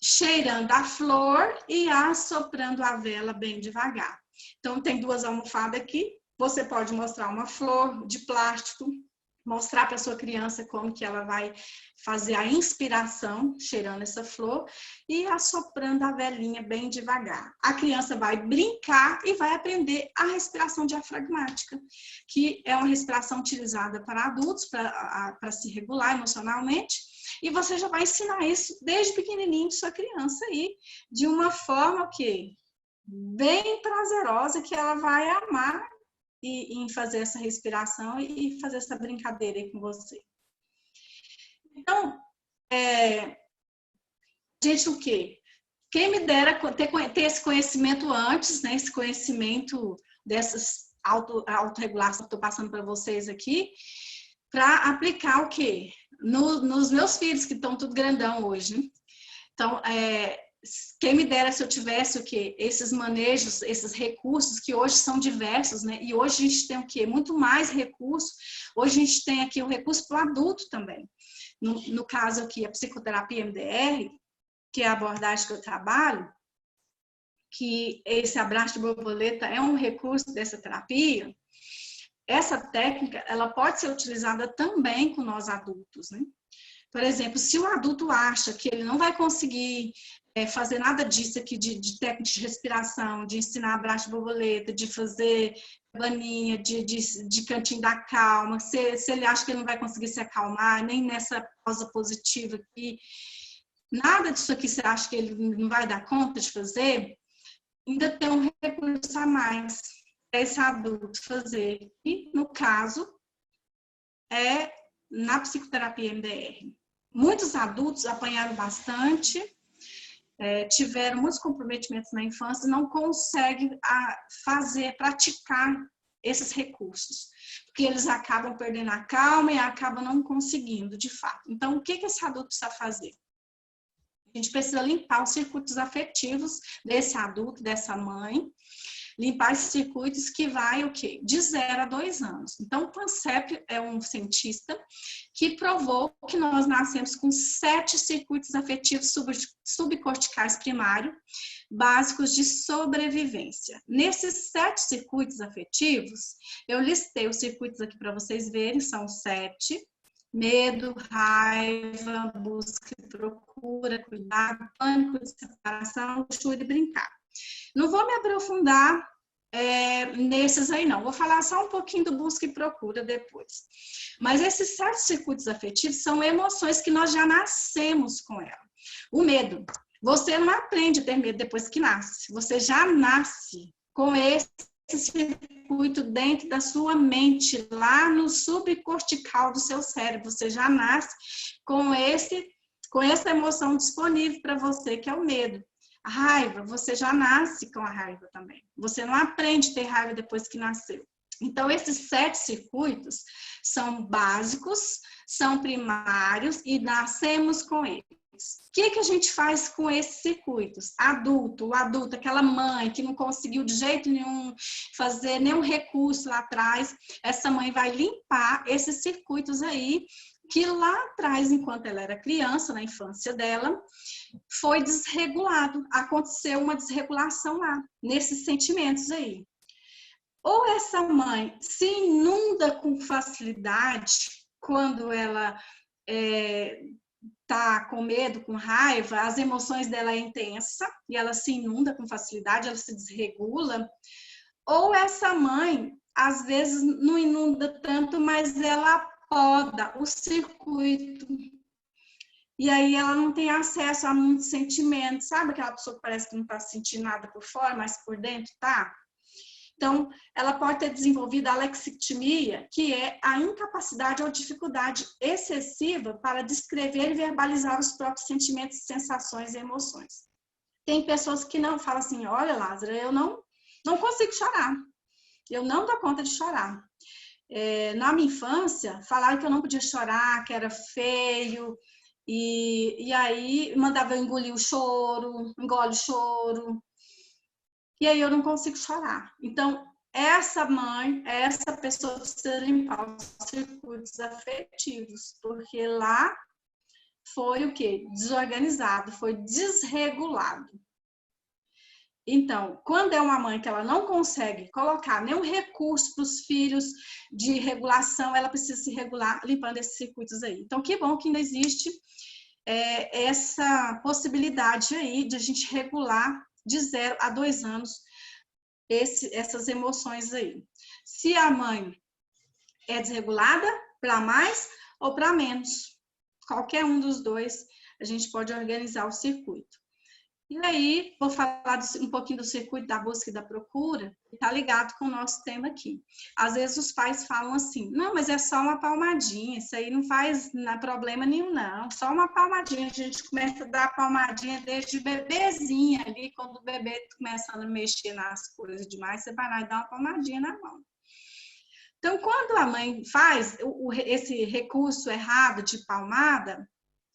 Cheirando a flor e assoprando a vela bem devagar. Então, tem duas almofadas aqui. Você pode mostrar uma flor de plástico, mostrar para a sua criança como que ela vai fazer a inspiração, cheirando essa flor, e assoprando a velinha bem devagar. A criança vai brincar e vai aprender a respiração diafragmática, que é uma respiração utilizada para adultos, para se regular emocionalmente, e você já vai ensinar isso desde pequenininho de sua criança aí, de uma forma que bem prazerosa, que ela vai amar em fazer essa respiração e fazer essa brincadeira aí com você. Então, gente, o quê? Quem me dera ter esse conhecimento antes, né? Esse conhecimento dessas autorregulações que estou passando para vocês aqui, para aplicar o quê? Nos meus filhos, que estão tudo grandão hoje, né? Então, quem me dera se eu tivesse o quê? Esses manejos, esses recursos que hoje são diversos, né? E hoje a gente tem o quê? Muito mais recursos. Hoje a gente tem aqui o recurso para o adulto também. No caso aqui, a psicoterapia MDR, que é a abordagem que eu trabalho, que esse abraço de borboleta é um recurso dessa terapia. Essa técnica, ela pode ser utilizada também com nós adultos, né? Por exemplo, se o adulto acha que ele não vai conseguir fazer nada disso aqui de técnica de respiração, de ensinar abraço de borboleta, de fazer cabaninha, de cantinho da calma, se ele acha que ele não vai conseguir se acalmar, nem nessa pausa positiva aqui, nada disso aqui você acha que ele não vai dar conta de fazer, ainda tem um recurso a mais para esse adulto fazer. E, no caso, é na psicoterapia MDR. Muitos adultos apanharam bastante, tiveram muitos comprometimentos na infância, não conseguem praticar esses recursos, porque eles acabam perdendo a calma e acabam não conseguindo, de fato. Então, o que esse adulto precisa fazer? A gente precisa limpar os circuitos afetivos desse adulto, dessa mãe, limpar esses circuitos que vai o quê? De 0 a 2 anos. Então, o Pansep é um cientista que provou que nós nascemos com 7 circuitos afetivos subcorticais primários, básicos de sobrevivência. Nesses 7 circuitos afetivos, eu listei os circuitos aqui para vocês verem, são 7. Medo, raiva, busca e procura, cuidado, pânico, separação, luxúria e brincar. Não vou me aprofundar nesses aí, não. Vou falar só um pouquinho do busca e procura depois. Mas esses 7 circuitos afetivos são emoções que nós já nascemos com ela. O medo. Você não aprende a ter medo depois que nasce. Você já nasce com esse circuito dentro da sua mente, lá no subcortical do seu cérebro. Você já nasce com essa emoção disponível para você, que é o medo. A raiva, você já nasce com a raiva também. Você não aprende a ter raiva depois que nasceu. Então, esses 7 circuitos são básicos, são primários e nascemos com eles. O que a gente faz com esses circuitos? O adulto, aquela mãe que não conseguiu de jeito nenhum fazer nenhum recurso lá atrás, essa mãe vai limpar esses circuitos aí, que lá atrás, enquanto ela era criança, na infância dela, foi desregulado, aconteceu uma desregulação lá, nesses sentimentos aí. Ou essa mãe se inunda com facilidade quando ela tá com medo, com raiva, as emoções dela é intensa e ela se inunda com facilidade, ela se desregula. Ou essa mãe, às vezes, não inunda tanto, mas ela poda o circuito. E aí ela não tem acesso a muitos sentimentos. Sabe aquela pessoa que parece que não está sentindo nada por fora, mas por dentro tá? Então, ela pode ter desenvolvido a alexithymia, que é a incapacidade ou dificuldade excessiva para descrever e verbalizar os próprios sentimentos, sensações e emoções. Tem pessoas que não falam assim, olha, Lázara, eu não consigo chorar. Eu não dou conta de chorar. Na minha infância, falaram que eu não podia chorar, que era feio, e aí mandava eu engolir o choro, engole o choro. E aí eu não consigo chorar. Então, essa mãe, essa pessoa precisa limpar os circuitos afetivos, porque lá foi o quê? Desorganizado, foi desregulado. Então, quando é uma mãe que ela não consegue colocar nenhum recurso para os filhos de regulação, ela precisa se regular limpando esses circuitos aí. Então, que bom que ainda existe essa possibilidade aí de a gente regular de 0 a 2 anos essas emoções aí. Se a mãe é desregulada, para mais ou para menos, qualquer um dos dois, a gente pode organizar o circuito. E aí, vou falar um pouquinho do circuito da busca e da procura, que está ligado com o nosso tema aqui. Às vezes os pais falam assim, não, mas é só uma palmadinha, isso aí não faz problema nenhum, não. Só uma palmadinha, a gente começa a dar palmadinha desde bebezinha ali, quando o bebê começa a mexer nas coisas demais, você vai lá e dá uma palmadinha na mão. Então, quando a mãe faz esse recurso errado de palmada,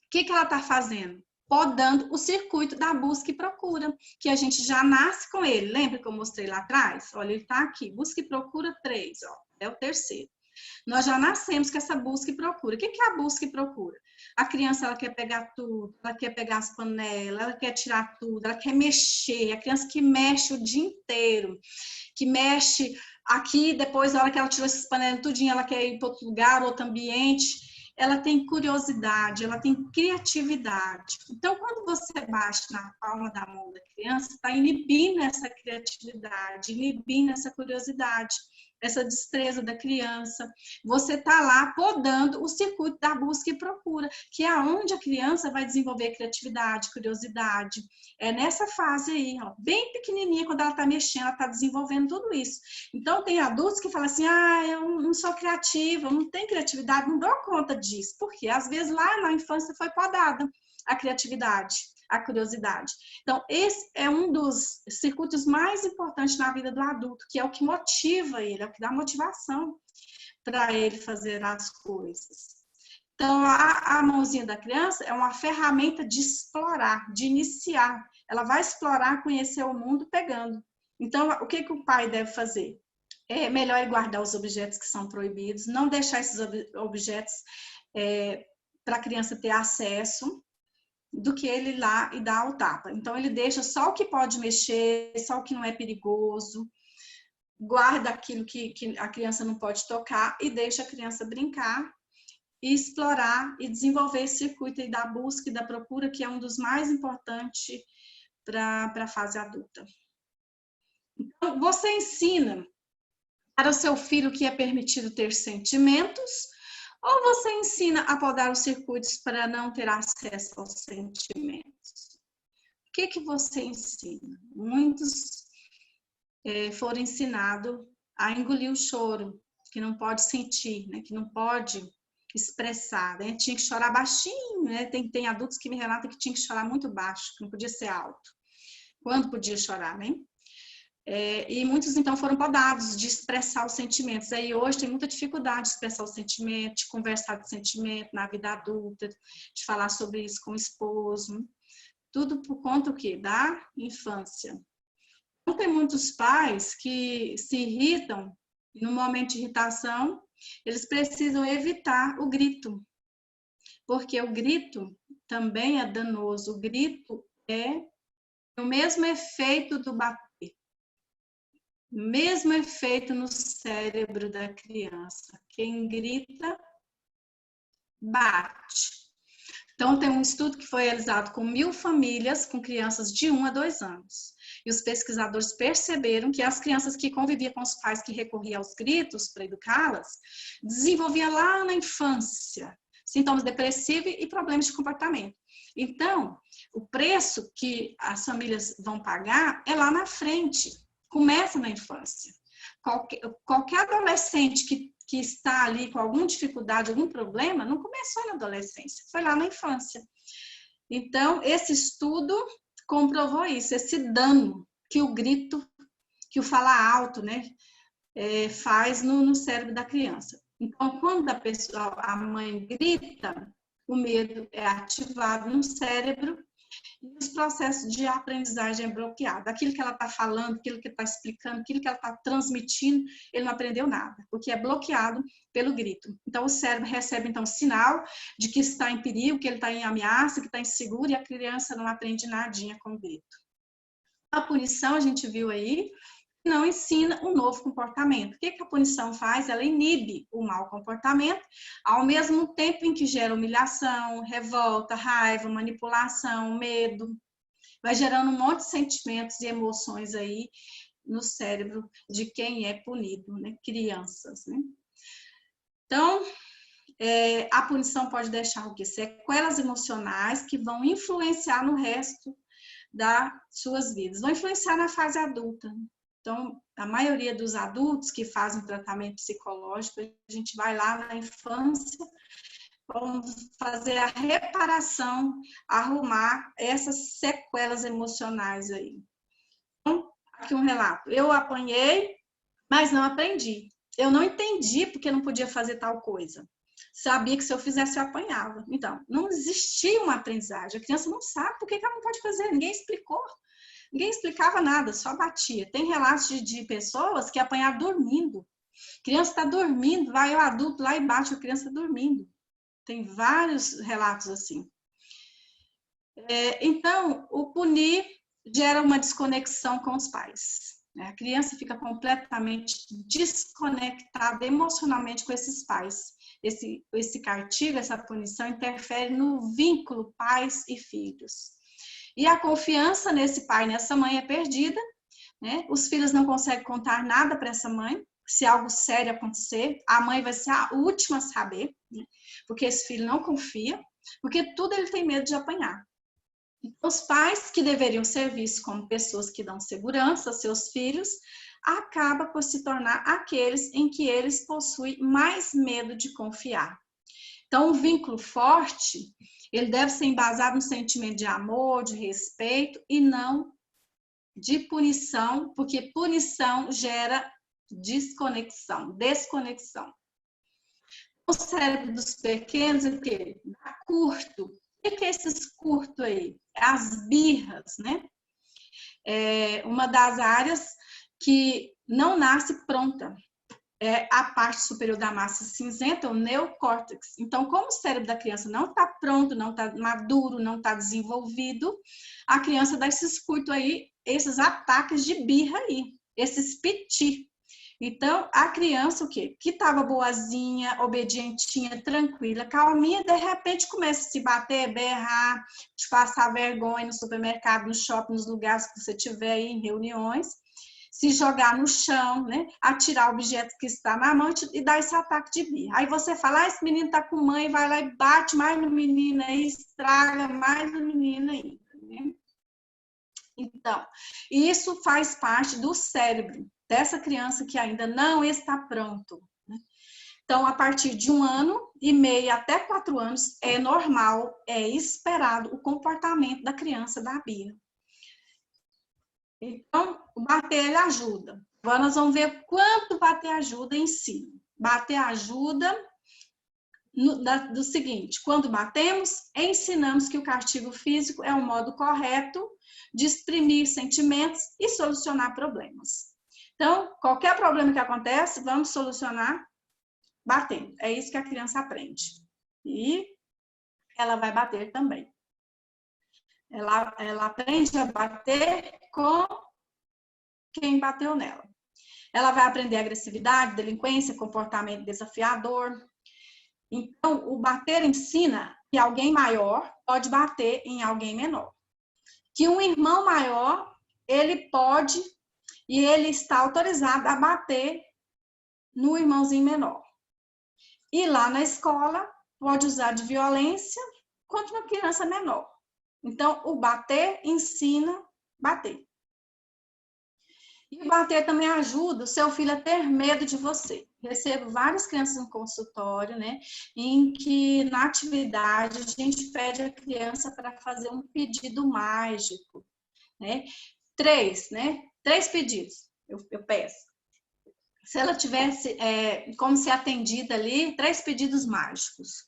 o que ela está fazendo? podando o circuito da busca e procura, que a gente já nasce com ele. Lembra que eu mostrei lá atrás? Olha, ele está aqui, busca e procura 3, ó, é o terceiro. Nós já nascemos com essa busca e procura. O que é a busca e procura? A criança, ela quer pegar tudo, ela quer pegar as panelas, ela quer tirar tudo, ela quer mexer. A criança que mexe o dia inteiro, que mexe aqui, depois, na hora que ela tirou essas panelas tudinho, ela quer ir para outro lugar, outro ambiente. Ela tem curiosidade, ela tem criatividade. Então, quando você bate na palma da mão da criança, está inibindo essa criatividade, inibindo essa curiosidade, essa destreza da criança. Você está lá podando o circuito da busca e procura, que é onde a criança vai desenvolver criatividade, curiosidade. É nessa fase aí, ó, bem pequenininha, quando ela está mexendo, ela está desenvolvendo tudo isso. Então, tem adultos que falam assim, eu não sou criativa, eu não tenho criatividade, não dou conta disso. Porque às vezes lá na infância foi podada a criatividade, a curiosidade. Então, esse é um dos circuitos mais importantes na vida do adulto, que é o que motiva ele, é o que dá motivação para ele fazer as coisas. Então, a mãozinha da criança é uma ferramenta de explorar, de iniciar. Ela vai explorar, conhecer o mundo pegando. Então, o que o pai deve fazer? É melhor ele guardar os objetos que são proibidos, não deixar esses objetos para a criança ter acesso, do que ele ir lá e dar o tapa. Então, ele deixa só o que pode mexer, só o que não é perigoso, guarda aquilo que a criança não pode tocar e deixa a criança brincar e explorar e desenvolver esse circuito aí da busca e da procura, que é um dos mais importantes para a fase adulta. Então, você ensina para o seu filho que é permitido ter sentimentos, ou você ensina a podar os circuitos para não ter acesso aos sentimentos? O que você ensina? Muitos foram ensinados a engolir o choro, que não pode sentir, né? Que não pode expressar, né? Tinha que chorar baixinho, né? Tem adultos que me relatam que tinha que chorar muito baixo, que não podia ser alto. Quando podia chorar, né? E muitos, então, foram podados de expressar os sentimentos. Aí, hoje, tem muita dificuldade de expressar os sentimentos, de conversar de sentimento na vida adulta, de falar sobre isso com o esposo. Tudo por conta do quê? Da infância. Então, tem muitos pais que se irritam, e no momento de irritação, eles precisam evitar o grito. Porque o grito também é danoso. O grito é o mesmo efeito do bater. Mesmo efeito no cérebro da criança. Quem grita, bate. Então, tem um estudo que foi realizado com 1.000 famílias com crianças de 1 a 2 anos. E os pesquisadores perceberam que as crianças que conviviam com os pais que recorriam aos gritos para educá-las, desenvolviam lá na infância sintomas depressivos e problemas de comportamento. Então, o preço que as famílias vão pagar é lá na frente. Começa na infância. Qualquer adolescente que está ali com alguma dificuldade, algum problema, não começou na adolescência, foi lá na infância. Então, esse estudo comprovou isso, esse dano que o grito, que o falar alto, né, faz no cérebro da criança. Então, quando a mãe grita, o medo é ativado no cérebro, e os processos de aprendizagem é bloqueado. Aquilo que ela está falando, aquilo que está explicando, aquilo que ela está transmitindo, ele não aprendeu nada, porque é bloqueado pelo grito. Então, o cérebro recebe, então, sinal de que está em perigo, que ele está em ameaça, que está inseguro, e a criança não aprende nadinha com o grito. A punição, a gente viu aí, não ensina um novo comportamento. O que a punição faz? Ela inibe o mau comportamento, ao mesmo tempo em que gera humilhação, revolta, raiva, manipulação, medo. Vai gerando um monte de sentimentos e emoções aí no cérebro de quem é punido, né? Crianças, né? Então, a punição pode deixar o quê? Sequelas emocionais que vão influenciar no resto das suas vidas. Vão influenciar na fase adulta. Então, a maioria dos adultos que fazem tratamento psicológico, a gente vai lá na infância, vamos fazer a reparação, arrumar essas sequelas emocionais aí. Então, aqui um relato. Eu apanhei, mas não aprendi. Eu não entendi porque não podia fazer tal coisa. sabia que se eu fizesse eu apanhava. Então, não existia uma aprendizagem. A criança não sabe por que ela não pode fazer, ninguém explicou. Ninguém explicava nada, só batia. Tem relatos de pessoas que apanharam dormindo. A criança está dormindo, vai o adulto lá e bate, a criança dormindo. Tem vários relatos assim. Então, o punir gera uma desconexão com os pais. A criança fica completamente desconectada emocionalmente com esses pais. Esse castigo, essa punição, interfere no vínculo pais e filhos. E a confiança nesse pai e nessa mãe é perdida, né? Os filhos não conseguem contar nada para essa mãe. Se algo sério acontecer, a mãe vai ser a última a saber, né? Porque esse filho não confia, porque tudo ele tem medo de apanhar. Então, os pais que deveriam ser vistos como pessoas que dão segurança aos seus filhos, acabam por se tornar aqueles em que eles possuem mais medo de confiar. Então, um vínculo forte, ele deve ser embasado no sentimento de amor, de respeito e não de punição, porque punição gera desconexão. O cérebro dos pequenos é o quê? Dá curto. O que é esses curtos aí? As birras, né? É uma das áreas que não nasce pronta. É a parte superior da massa cinzenta, o neocórtex. Então, como o cérebro da criança não está pronto, não está maduro, não está desenvolvido, a criança dá esses curtos aí, esses ataques de birra aí, esses piti. Então, a criança, o quê? Que estava boazinha, obedientinha, tranquila, calminha, de repente começa a se bater, berrar, te passar vergonha no supermercado, no shopping, nos lugares que você tiver aí, em reuniões, se jogar no chão, né? Atirar o objeto que está na mão e dar esse ataque de birra. Aí você fala, esse menino está com mãe, vai lá e bate mais no menino aí, estraga mais no menino aí. Né? Então, isso faz parte do cérebro dessa criança que ainda não está pronto. Né? Então, a partir de 1 ano e meio até 4 anos, é normal, é esperado o comportamento da criança da birra. Então, o bater ele ajuda. Agora nós vamos ver quanto bater ajuda em si. Bater ajuda do seguinte, quando batemos, ensinamos que o castigo físico é um modo correto de exprimir sentimentos e solucionar problemas. Então, qualquer problema que acontece, vamos solucionar batendo. É isso que a criança aprende. E ela vai bater também. Ela aprende a bater com quem bateu nela. Ela vai aprender agressividade, delinquência, comportamento desafiador. Então, o bater ensina que alguém maior pode bater em alguém menor. Que um irmão maior, ele pode e ele está autorizado a bater no irmãozinho menor. E lá na escola, pode usar de violência contra uma criança menor. Então, o bater ensina a bater. E bater também ajuda o seu filho a ter medo de você. Recebo várias crianças no consultório, né, em que na atividade a gente pede a criança para fazer um pedido mágico, né? 3 pedidos eu peço. Se ela tivesse como ser atendida ali, 3 pedidos mágicos.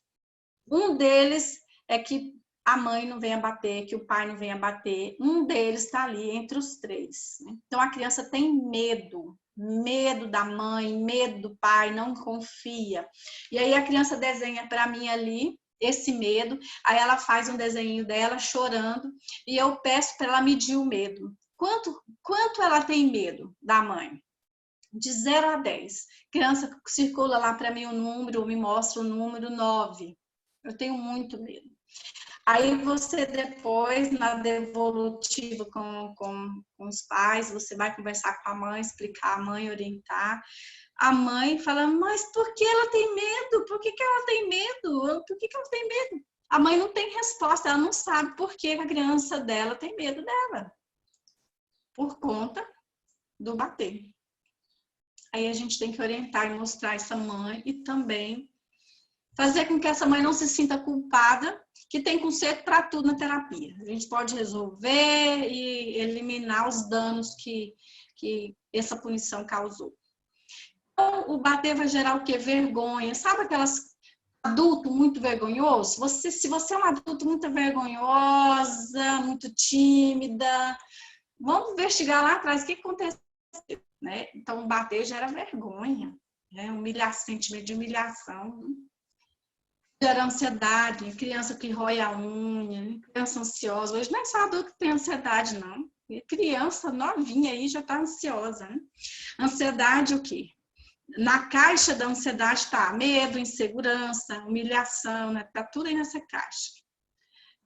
Um deles é que a mãe não venha bater, que o pai não venha bater. Um deles está ali entre os 3. Né? Então, a criança tem medo da mãe, medo do pai, não confia. E aí a criança desenha para mim ali esse medo, aí ela faz um desenho dela chorando e eu peço para ela medir o medo. Quanto ela tem medo da mãe? De 0 a 10. Criança circula lá para mim o número, me mostra o número 9. Eu tenho muito medo. Aí você depois, na devolutiva com os pais, você vai conversar com a mãe, explicar a mãe, orientar. A mãe fala, mas por que ela tem medo? Por que ela tem medo? Por que ela tem medo? A mãe não tem resposta, ela não sabe por que a criança dela tem medo dela. Por conta do bater. Aí a gente tem que orientar e mostrar essa mãe e também fazer com que essa mãe não se sinta culpada, que tem conserto para tudo na terapia. A gente pode resolver e eliminar os danos que essa punição causou. Então, o bater vai gerar o quê? Vergonha. Sabe adulto muito vergonhoso, se você é um adulto muito vergonhosa, muito tímida, vamos investigar lá atrás o que aconteceu, né? Então, bater gera vergonha, né? Sentimento de humilhação, né? Gera ansiedade, criança que rói a unha, né? Criança ansiosa. Hoje não é só adulto que tem ansiedade, não. E criança novinha aí já está ansiosa, né? Ansiedade o quê? Na caixa da ansiedade está medo, insegurança, humilhação, né? Tá tudo aí nessa caixa.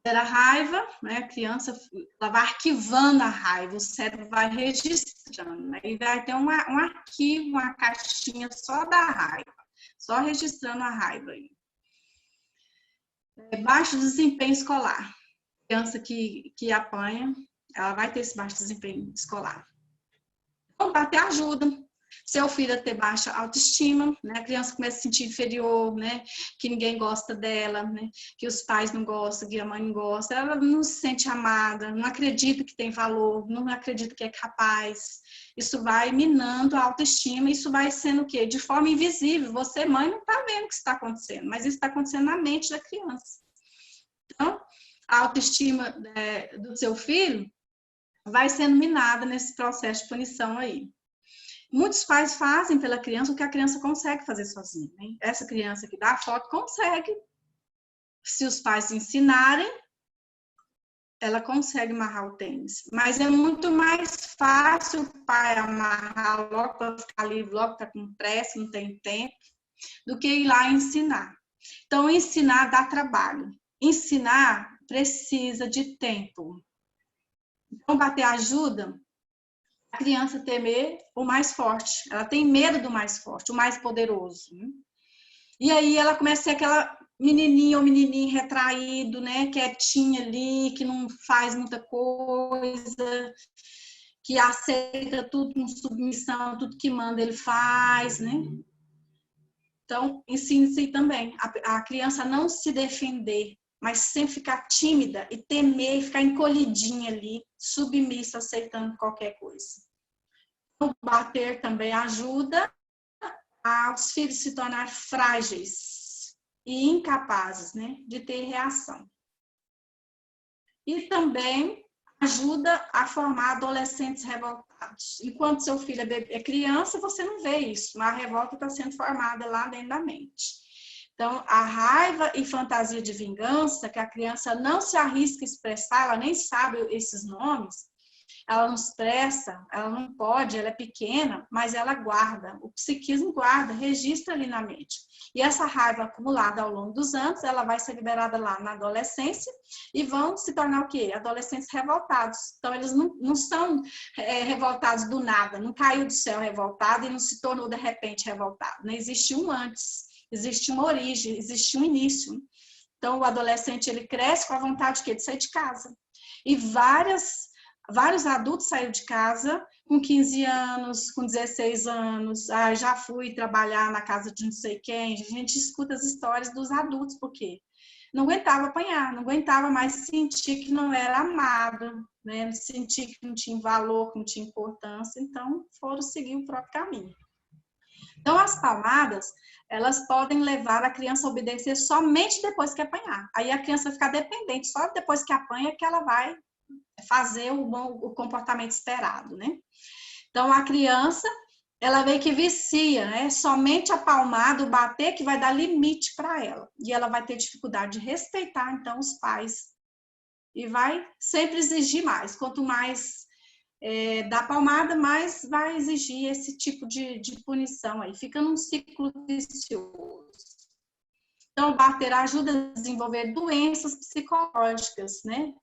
Gera raiva, né? A criança ela vai arquivando a raiva, o cérebro vai registrando, né? E vai ter um arquivo, uma caixinha só da raiva, só registrando a raiva aí. Baixo desempenho escolar. Criança que apanha, ela vai ter esse baixo desempenho escolar. Então, para ter ajuda. Seu filho a ter baixa autoestima, né? A criança começa a se sentir inferior, né? Que ninguém gosta dela, né? Que os pais não gostam, que a mãe não gosta. Ela não se sente amada, não acredita que tem valor, não acredita que é capaz. Isso vai minando a autoestima, isso vai sendo o quê? De forma invisível. Você, mãe, não está vendo o que está acontecendo, mas isso está acontecendo na mente da criança. Então, a autoestima do seu filho vai sendo minada nesse processo de punição aí. Muitos pais fazem pela criança o que a criança consegue fazer sozinha, né? Essa criança que dá a foto consegue. Se os pais ensinarem, ela consegue amarrar o tênis. Mas é muito mais fácil o pai amarrar logo para ficar livre, logo está com pressa, não tem tempo, do que ir lá ensinar. Então, ensinar dá trabalho. Ensinar precisa de tempo. Então, bater ajuda a criança temer o mais forte. Ela tem medo do mais forte, o mais poderoso. Né? E aí ela começa a ser aquela menininha ou menininho retraído, né? Quietinha ali, que não faz muita coisa, que aceita tudo com submissão, tudo que manda ele faz, né? Então, ensina-se também a criança não se defender, mas sempre ficar tímida e temer e ficar encolhidinha ali, submissa, aceitando qualquer coisa. O bater também ajuda aos filhos se tornar frágeis e incapazes, né, de ter reação. E também ajuda a formar adolescentes revoltados. Enquanto seu filho é criança, você não vê isso, mas a revolta está sendo formada lá dentro da mente. Então, a raiva e fantasia de vingança, que a criança não se arrisca a expressar, ela nem sabe esses nomes, ela não expressa, ela não pode, ela é pequena, mas ela guarda, o psiquismo guarda, registra ali na mente. E essa raiva acumulada ao longo dos anos, ela vai ser liberada lá na adolescência e vão se tornar o quê? Adolescentes revoltados. Então, eles não são revoltados do nada, não caiu do céu revoltado e não se tornou de repente revoltado. Não existe um antes. Existe uma origem, existe um início. Então, o adolescente, ele cresce com a vontade de sair de casa. E vários adultos saíram de casa com 15 anos, com 16 anos. Ah, já fui trabalhar na casa de não sei quem. A gente escuta as histórias dos adultos, porque não aguentava apanhar, não aguentava mais sentir que não era amado, né? Sentir que não tinha valor, que não tinha importância. Então, foram seguir o próprio caminho. Então, as palmadas, elas podem levar a criança a obedecer somente depois que apanhar. Aí a criança vai ficar dependente, só depois que apanha que ela vai fazer o comportamento esperado, né? Então, a criança, ela vê que vicia, né? Somente a palmada, o bater, que vai dar limite para ela. E ela vai ter dificuldade de respeitar, então, os pais. E vai sempre exigir mais. Quanto mais dá palmada, mais vai exigir esse tipo de punição aí. Fica num ciclo vicioso. Então, o bater ajuda a desenvolver doenças psicológicas, né?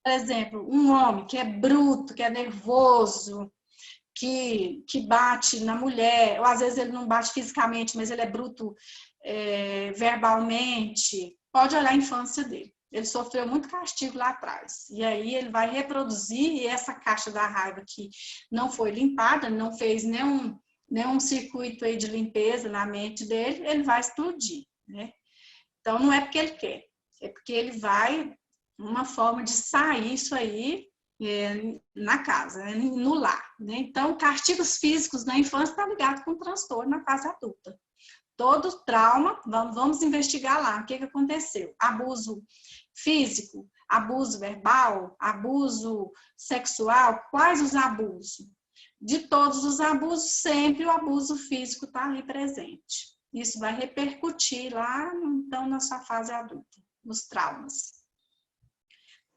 Por exemplo, um homem que é bruto, que é nervoso, que bate na mulher, ou às vezes ele não bate fisicamente, mas ele é bruto verbalmente, pode olhar a infância dele. Ele sofreu muito castigo lá atrás. E aí ele vai reproduzir, e essa caixa da raiva que não foi limpada, não fez nenhum circuito aí de limpeza na mente dele, ele vai explodir, né? Então, não é porque ele quer, é porque ele vai, uma forma de sair isso aí na casa, no lar, né? Então, castigos físicos na infância está ligado com transtorno na fase adulta. Todo trauma, vamos investigar lá. O que aconteceu? Abuso físico, abuso verbal, abuso sexual. Quais os abusos? De todos os abusos, sempre o abuso físico está ali presente. Isso vai repercutir lá, então, na sua fase adulta, nos traumas.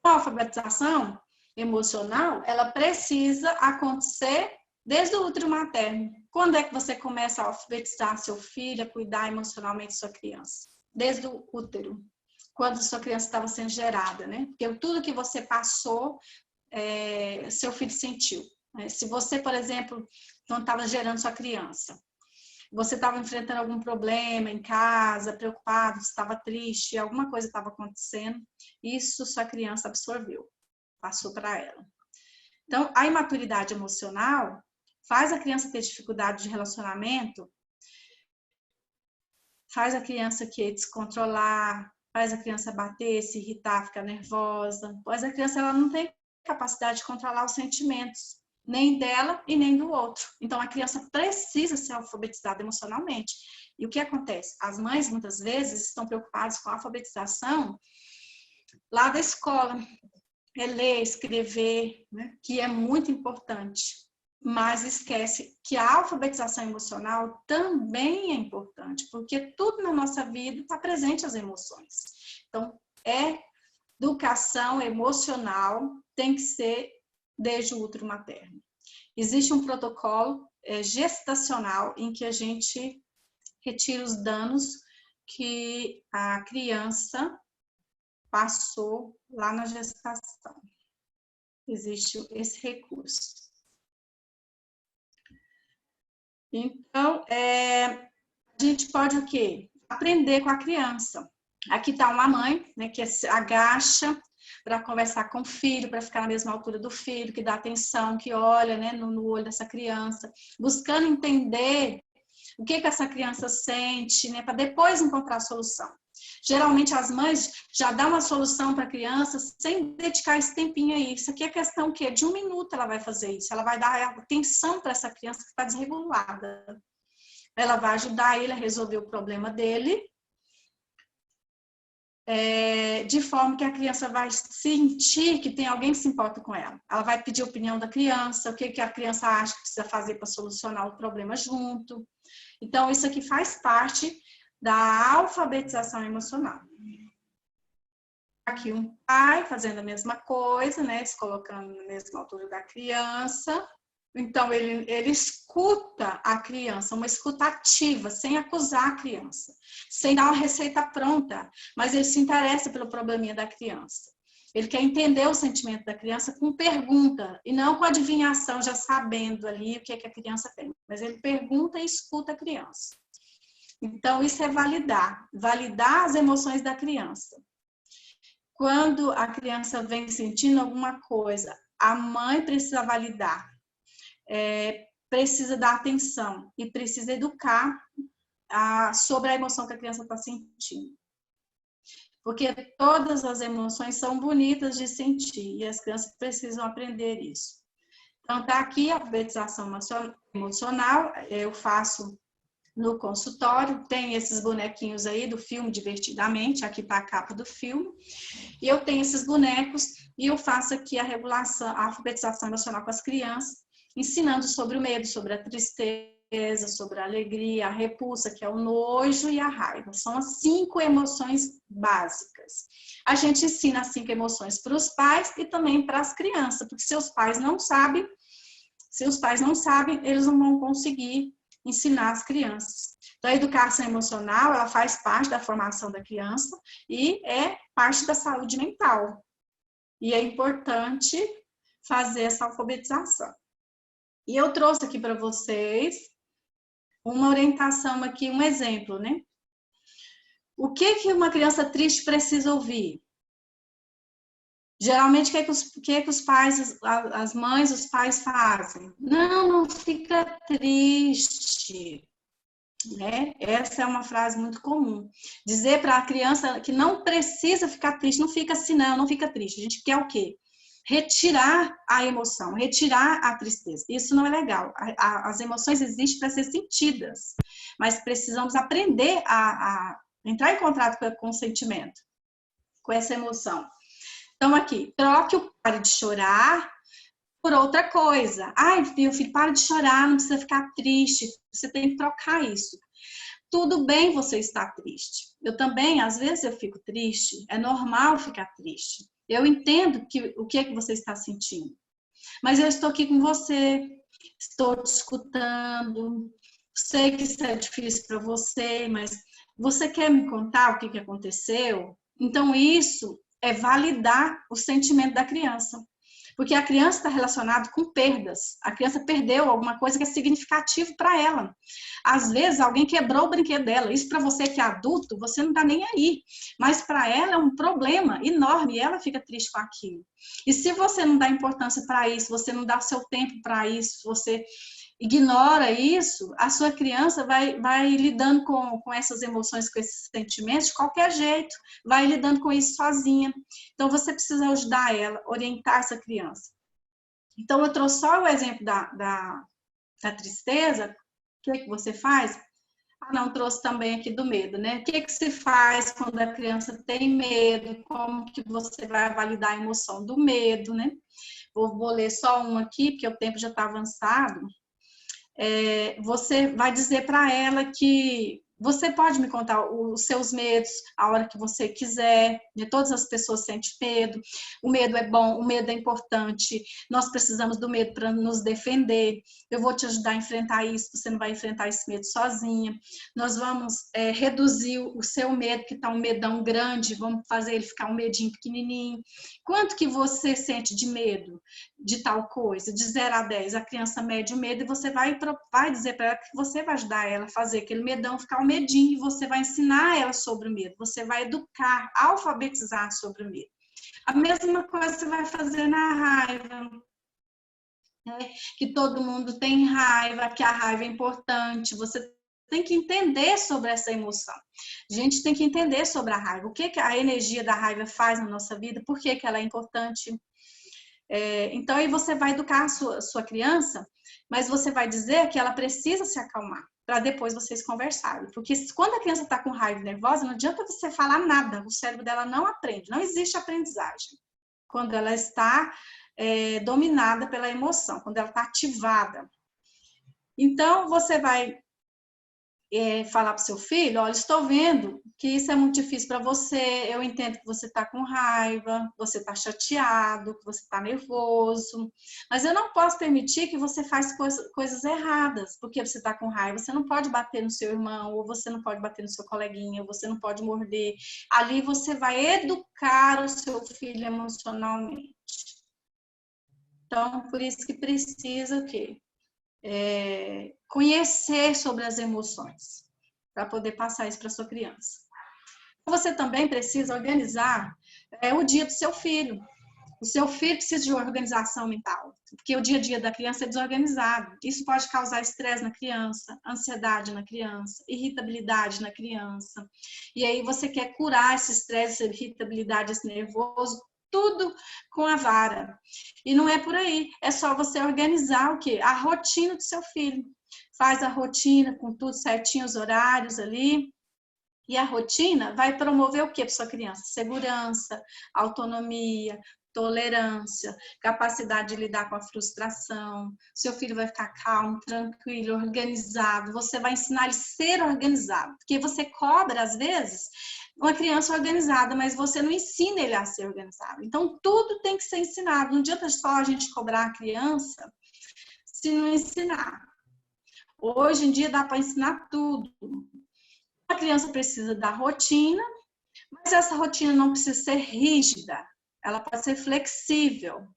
A alfabetização emocional, ela precisa acontecer desde o útero materno. Quando é que você começa a alfabetizar seu filho, a cuidar emocionalmente de sua criança? Desde o útero, quando sua criança estava sendo gerada, né? Porque tudo que você passou, seu filho sentiu. Se você, por exemplo, não estava gerando sua criança, você estava enfrentando algum problema em casa, preocupado, estava triste, alguma coisa estava acontecendo, isso sua criança absorveu, passou para ela. Então, a imaturidade emocional faz a criança ter dificuldade de relacionamento, faz a criança descontrolar, faz a criança bater, se irritar, ficar nervosa, pois a criança ela não tem capacidade de controlar os sentimentos, nem dela e nem do outro. Então, a criança precisa ser alfabetizada emocionalmente. E o que acontece? As mães, muitas vezes, estão preocupadas com a alfabetização lá da escola. É ler, escrever, né? Que é muito importante. Mas esquece que a alfabetização emocional também é importante, porque tudo na nossa vida está presente as emoções. Então, educação emocional tem que ser desde o útero materno. Existe um protocolo gestacional em que a gente retira os danos que a criança passou lá na gestação. Existe esse recurso. Então, a gente pode o quê? Aprender com a criança. Aqui está uma mãe, né, que se agacha para conversar com o filho, para ficar na mesma altura do filho, que dá atenção, que olha, né, no olho dessa criança, buscando entender o que essa criança sente, né, para depois encontrar a solução. Geralmente as mães já dão uma solução para a criança sem dedicar esse tempinho aí. Isso aqui é questão que de 1 minuto ela vai fazer isso. Ela vai dar atenção para essa criança que está desregulada. Ela vai ajudar ele a resolver o problema dele, de forma que a criança vai sentir que tem alguém que se importa com ela. Ela vai pedir a opinião da criança, o que a criança acha que precisa fazer para solucionar o problema junto. Então, isso aqui faz parte da alfabetização emocional. Aqui um pai fazendo a mesma coisa, né, se colocando na mesma altura da criança. Então, ele escuta a criança, uma escuta ativa, sem acusar a criança, sem dar uma receita pronta, mas ele se interessa pelo probleminha da criança. Ele quer entender o sentimento da criança com pergunta, e não com adivinhação, já sabendo ali o que a criança tem. Mas ele pergunta e escuta a criança. Então, isso é validar as emoções da criança. Quando a criança vem sentindo alguma coisa, a mãe precisa validar, precisa dar atenção e precisa educar sobre a emoção que a criança está sentindo. Porque todas as emoções são bonitas de sentir e as crianças precisam aprender isso. Então, tá aqui a alfabetização emocional, eu faço no consultório, tem esses bonequinhos aí do filme Divertidamente, aqui está a capa do filme, e eu tenho esses bonecos e eu faço aqui a regulação, a alfabetização emocional com as crianças, ensinando sobre o medo, sobre a tristeza, sobre a alegria, a repulsa, que é o nojo e a raiva. São as 5 emoções básicas. A gente ensina as 5 emoções para os pais e também para as crianças, porque se os pais não sabem, eles não vão conseguir ensinar as crianças. Então, a educação emocional, ela faz parte da formação da criança e é parte da saúde mental. E é importante fazer essa alfabetização. E eu trouxe aqui para vocês uma orientação aqui, um exemplo, né? O que uma criança triste precisa ouvir? Geralmente, o que os pais, as mães, os pais fazem? Não fica triste. Né? Essa é uma frase muito comum. Dizer para a criança que não precisa ficar triste, não fica assim não fica triste. A gente quer o quê? retirar a emoção, retirar a tristeza. Isso não é legal. As emoções existem para ser sentidas, mas precisamos aprender a entrar em contato com o sentimento, com essa emoção. Então, aqui, troque o pare de chorar por outra coisa. Ai, meu filho, para de chorar, não precisa ficar triste. Você tem que trocar isso. Tudo bem você estar triste. Eu também, às vezes, eu fico triste. É normal ficar triste. Eu entendo o que é que você está sentindo. Mas eu estou aqui com você, estou te escutando. Sei que isso é difícil para você, mas você quer me contar o que aconteceu? Então, isso é validar o sentimento da criança. Porque a criança está relacionada com perdas. A criança perdeu alguma coisa que é significativo para ela. Às vezes, alguém quebrou o brinquedo dela. Isso para você que é adulto, você não está nem aí. Mas para ela é um problema enorme e ela fica triste com aquilo. E se você não dá importância para isso, você não dá o seu tempo para isso, você ignora isso, a sua criança vai lidando com essas emoções, com esses sentimentos de qualquer jeito, vai lidando com isso sozinha. Então, você precisa ajudar ela, orientar essa criança. Então, eu trouxe só o exemplo da tristeza. O que você faz? Ah, não, trouxe também aqui do medo, né? O que se faz quando a criança tem medo? Como que você vai validar a emoção do medo, né? Vou ler só um aqui, porque o tempo já está avançado. Você vai dizer para ela que você pode me contar os seus medos a hora que você quiser, né? Todas as pessoas sentem medo, o medo é bom, o medo é importante, nós precisamos do medo para nos defender, eu vou te ajudar a enfrentar isso, você não vai enfrentar esse medo sozinha, nós vamos reduzir o seu medo, que está um medão grande, vamos fazer ele ficar um medinho pequenininho. Quanto que você sente de medo de tal coisa? De 0 a 10, a criança mede o medo e você vai dizer para ela que você vai ajudar ela a fazer aquele medão ficar um medinho e você vai ensinar ela sobre o medo, você vai educar, alfabetizar sobre o medo. A mesma coisa você vai fazer na raiva, né? Que todo mundo tem raiva, que a raiva é importante, você tem que entender sobre essa emoção. A gente tem que entender sobre a raiva, o que a energia da raiva faz na nossa vida, por que ela é importante. Então, aí você vai educar a sua criança, mas você vai dizer que ela precisa se acalmar, para depois vocês conversarem. Porque quando a criança está com raiva e nervosa, não adianta você falar nada, o cérebro dela não aprende, não existe aprendizagem. Quando ela está dominada pela emoção, quando ela está ativada. Então, você vai falar para o seu filho, olha, estou vendo que isso é muito difícil para você, eu entendo que você está com raiva, você está chateado, que você está nervoso, mas eu não posso permitir que você faça coisas erradas, porque você está com raiva, você não pode bater no seu irmão, ou você não pode bater no seu coleguinha, ou você não pode morder. Ali você vai educar o seu filho emocionalmente. Então, por isso que precisa o quê? Conhecer sobre as emoções, para poder passar isso para sua criança. Você também precisa organizar o dia do seu filho. O seu filho precisa de organização mental, porque o dia a dia da criança é desorganizado. Isso pode causar estresse na criança, ansiedade na criança, irritabilidade na criança. E aí você quer curar esse estresse, essa irritabilidade, esse nervoso, tudo com a vara. E não é por aí, é só você organizar o quê? A rotina do seu filho. Faz a rotina com tudo certinho, os horários ali. E a rotina vai promover o quê para sua criança? Segurança, autonomia, tolerância, capacidade de lidar com a frustração. Seu filho vai ficar calmo, tranquilo, organizado. Você vai ensinar ele a ser organizado. Porque você cobra, às vezes, uma criança organizada, mas você não ensina ele a ser organizado. Então, tudo tem que ser ensinado. Não adianta só a gente cobrar a criança se não ensinar. Hoje em dia dá para ensinar tudo. A criança precisa da rotina, mas essa rotina não precisa ser rígida. Ela pode ser flexível.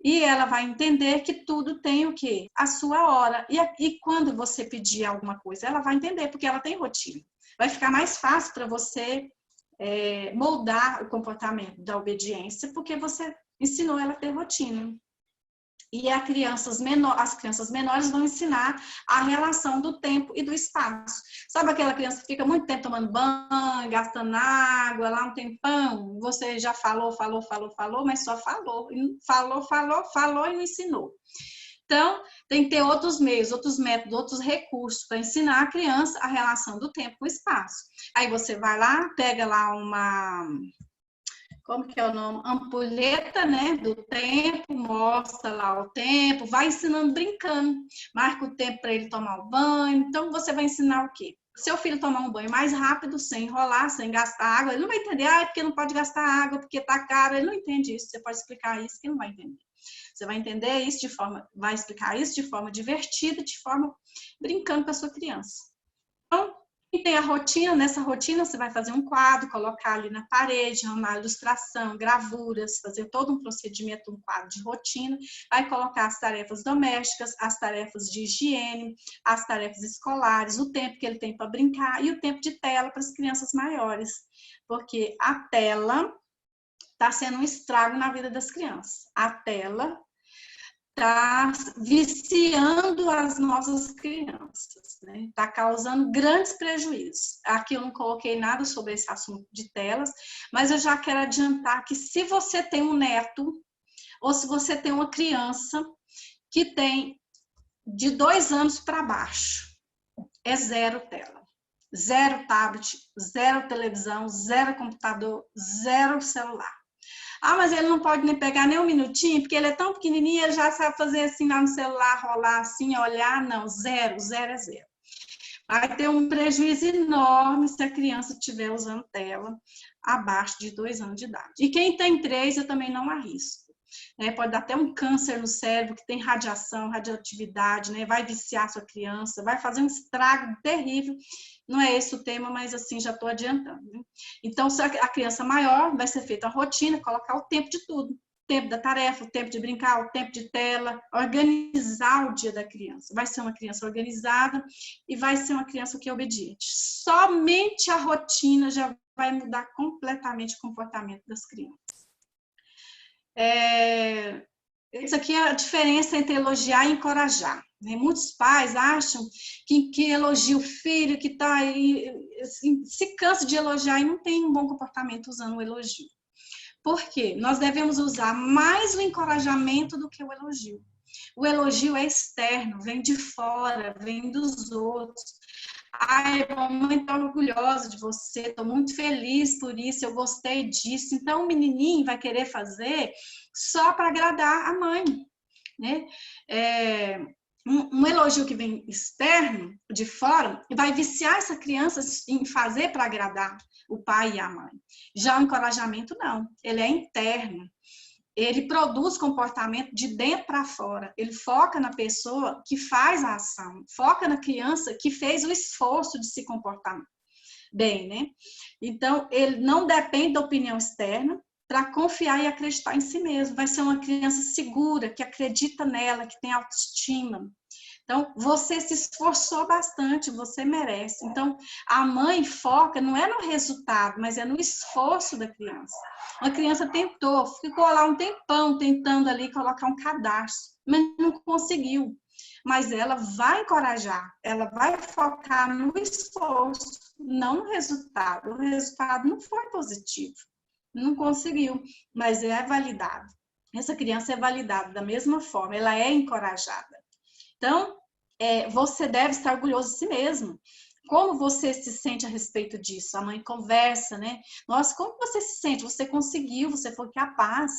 E ela vai entender que tudo tem o quê? A sua hora. E quando você pedir alguma coisa, ela vai entender, porque ela tem rotina. Vai ficar mais fácil para você moldar o comportamento da obediência, porque você ensinou ela a ter rotina. E as crianças menores vão ensinar a relação do tempo e do espaço. Sabe aquela criança que fica muito tempo tomando banho, gastando água, lá um tempão? Você já falou, mas só falou. Falou e não ensinou. Então, tem que ter outros meios, outros métodos, outros recursos para ensinar a criança a relação do tempo com o espaço. Aí você vai lá, pega lá uma... como que é o nome? Ampulheta, né, do tempo, mostra lá o tempo, vai ensinando brincando, marca o tempo para ele tomar o banho. Então, você vai ensinar o quê? Seu filho tomar um banho mais rápido, sem enrolar, sem gastar água, ele não vai entender, porque não pode gastar água, porque tá caro, ele não entende isso. Você pode explicar isso que ele não vai entender. Você vai entender isso vai explicar isso de forma divertida, de forma brincando com a sua criança. Então, e tem a rotina, nessa rotina você vai fazer um quadro, colocar ali na parede, uma ilustração, gravuras, fazer todo um procedimento, um quadro de rotina, vai colocar as tarefas domésticas, as tarefas de higiene, as tarefas escolares, o tempo que ele tem para brincar e o tempo de tela para as crianças maiores, porque a tela está sendo um estrago na vida das crianças. A tela está viciando as nossas crianças, né? Está causando grandes prejuízos. Aqui eu não coloquei nada sobre esse assunto de telas, mas eu já quero adiantar que se você tem um neto, ou se você tem uma criança que tem de 2 anos para baixo, é 0 tela. 0 tablet, 0 televisão, 0 computador, 0 celular. Mas ele não pode nem pegar nem um minutinho, porque ele é tão pequenininho, ele já sabe fazer assim lá no celular, rolar assim, olhar. Não, 0 é 0. Vai ter um prejuízo enorme se a criança estiver usando tela abaixo de 2 anos de idade. E quem tem 3, eu também não arrisco. Pode dar até um câncer no cérebro, que tem radiação, radioatividade, né? Vai viciar sua criança, vai fazer um estrago terrível. Não é esse o tema, mas assim, já estou adiantando. Né? Então, se a criança maior, vai ser feita a rotina, colocar o tempo de tudo. O tempo da tarefa, o tempo de brincar, o tempo de tela, organizar o dia da criança. Vai ser uma criança organizada e vai ser uma criança que é obediente. Somente a rotina já vai mudar completamente o comportamento das crianças. Isso aqui é a diferença entre elogiar e encorajar. Né? Muitos pais acham que elogia o filho, que está aí, assim, se cansa de elogiar e não tem um bom comportamento usando o elogio. Por quê? Nós devemos usar mais o encorajamento do que o elogio. O elogio é externo, vem de fora, vem dos outros. Ai, mamãe, estou orgulhosa de você, estou muito feliz por isso, eu gostei disso. Então, o menininho vai querer fazer só para agradar a mãe, né? Um elogio que vem externo, de fora, vai viciar essa criança em fazer para agradar o pai e a mãe. Já o encorajamento, não. Ele é interno. Ele produz comportamento de dentro para fora. Ele foca na pessoa que faz a ação. Foca na criança que fez o esforço de se comportar bem, né? Então, ele não depende da opinião externa para confiar e acreditar em si mesmo. Vai ser uma criança segura, que acredita nela, que tem autoestima. Então, você se esforçou bastante, você merece. Então, a mãe foca não é no resultado, mas é no esforço da criança. Uma criança tentou, ficou lá um tempão tentando ali colocar um cadastro, mas não conseguiu. Mas ela vai encorajar, ela vai focar no esforço, não no resultado. O resultado não foi positivo, não conseguiu, mas é validado. Essa criança é validada da mesma forma, ela é encorajada. Então, você deve estar orgulhoso de si mesmo. Como você se sente a respeito disso? A mãe conversa, né? Nossa, como você se sente? Você conseguiu, você foi capaz.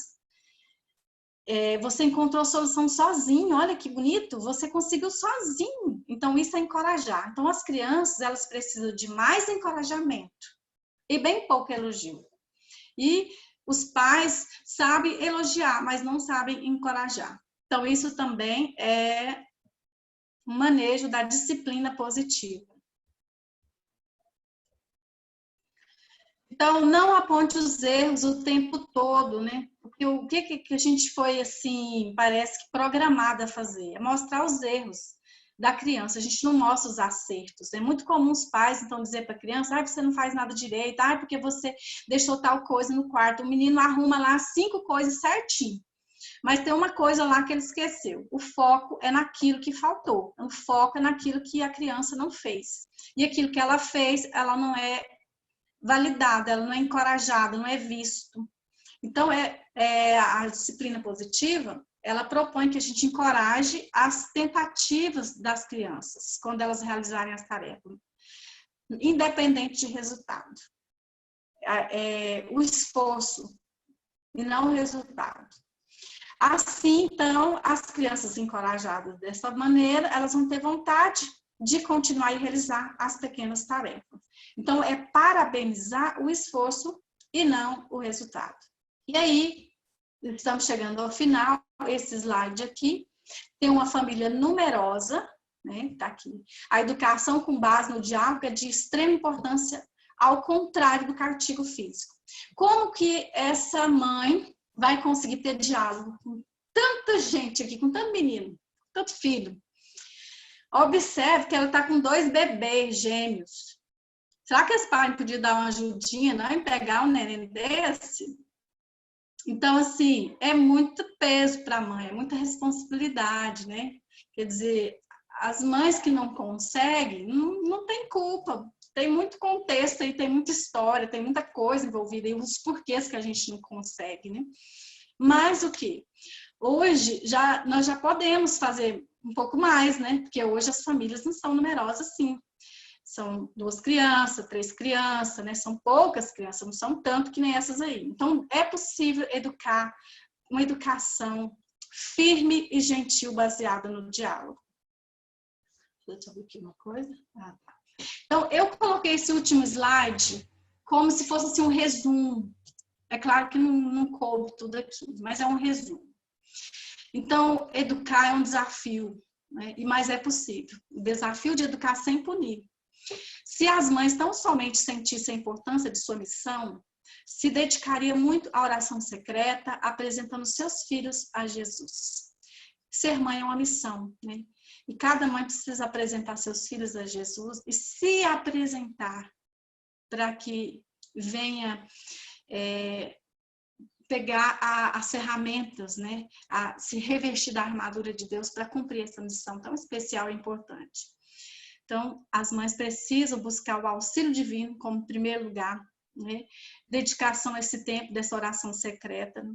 Você encontrou a solução sozinho, olha que bonito, você conseguiu sozinho. Então, isso é encorajar. Então, as crianças, elas precisam de mais encorajamento e bem pouco elogio. E os pais sabem elogiar, mas não sabem encorajar. Então, isso também é um manejo da disciplina positiva. Então, não aponte os erros o tempo todo, né? Porque o que a gente foi, assim, parece que programado a fazer? É mostrar os erros da criança. A gente não mostra os acertos. É muito comum os pais, então, dizer para a criança, você não faz nada direito, porque você deixou tal coisa no quarto. O menino arruma lá 5 coisas certinho. Mas tem uma coisa lá que ele esqueceu. O foco é naquilo que faltou. O foco é naquilo que a criança não fez. E aquilo que ela fez, ela não é validada, ela não é encorajada, não é visto. Então, a disciplina positiva, ela propõe que a gente encoraje as tentativas das crianças, quando elas realizarem as tarefas, independente de resultado. O esforço e não o resultado. Assim, então, as crianças encorajadas dessa maneira, elas vão ter vontade de continuar e realizar as pequenas tarefas. Então, é parabenizar o esforço e não o resultado. E aí, estamos chegando ao final, esse slide aqui, tem uma família numerosa, né, tá aqui. A educação com base no diálogo é de extrema importância, ao contrário do castigo físico. Como que essa mãe vai conseguir ter diálogo com tanta gente aqui, com tanto menino, tanto filho? Observe que ela está com 2 bebês gêmeos. Será que esse pai não podia dar uma ajudinha, não, em pegar um neném desse? Então, assim, é muito peso para a mãe, é muita responsabilidade, né? Quer dizer, as mães que não conseguem, não tem culpa. Tem muito contexto aí, tem muita história, tem muita coisa envolvida e os porquês que a gente não consegue, né? Mas o que? Hoje, nós já podemos fazer um pouco mais, né? Porque hoje as famílias não são numerosas assim. São 2 crianças, 3 crianças, né? São poucas crianças, não são tanto que nem essas aí. Então, é possível educar uma educação firme e gentil, baseada no diálogo. Deixa eu ver aqui uma coisa. Tá. Então, eu coloquei esse último slide como se fosse assim, um resumo. É claro que não coube tudo aqui, mas é um resumo. Então, educar é um desafio, né? Mas é possível. O desafio de educar sem punir. Se as mães tão somente sentissem a importância de sua missão, se dedicaria muito à oração secreta, apresentando seus filhos a Jesus. Ser mãe é uma missão, né? E cada mãe precisa apresentar seus filhos a Jesus e se apresentar para que venha pegar as ferramentas, né? A se revestir da armadura de Deus para cumprir essa missão tão especial e importante. Então, as mães precisam buscar o auxílio divino como primeiro lugar, né? Dedicação a esse tempo dessa oração secreta, né?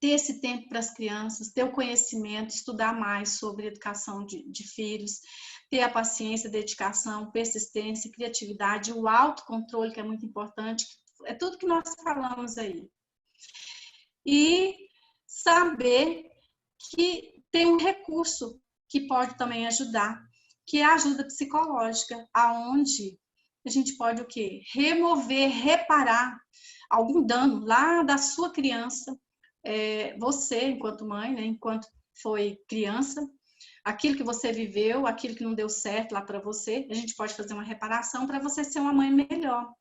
Ter esse tempo para as crianças, ter o conhecimento, estudar mais sobre educação de filhos, ter a paciência, dedicação, persistência, criatividade, o autocontrole, que é muito importante, é tudo que nós falamos aí. E saber que tem um recurso que pode também ajudar, que é a ajuda psicológica, aonde a gente pode o quê? Remover, reparar algum dano lá da sua criança, você, enquanto mãe, né, enquanto foi criança, aquilo que você viveu, aquilo que não deu certo lá para você, a gente pode fazer uma reparação para você ser uma mãe melhor,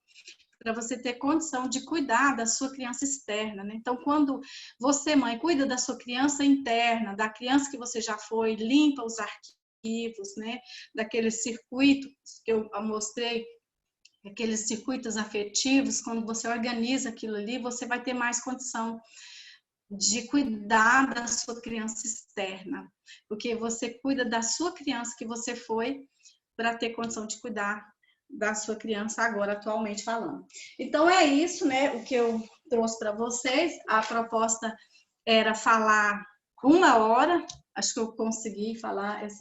para você ter condição de cuidar da sua criança externa, né? Então, quando você, mãe, cuida da sua criança interna, da criança que você já foi, limpa os arquivos, né? Daqueles circuitos que eu mostrei, aqueles circuitos afetivos, quando você organiza aquilo ali, você vai ter mais condição de cuidar da sua criança externa, porque você cuida da sua criança que você foi para ter condição de cuidar da sua criança agora, atualmente falando. Então, é isso, né, o que eu trouxe para vocês. A proposta era falar 1 hora, acho que eu consegui falar essa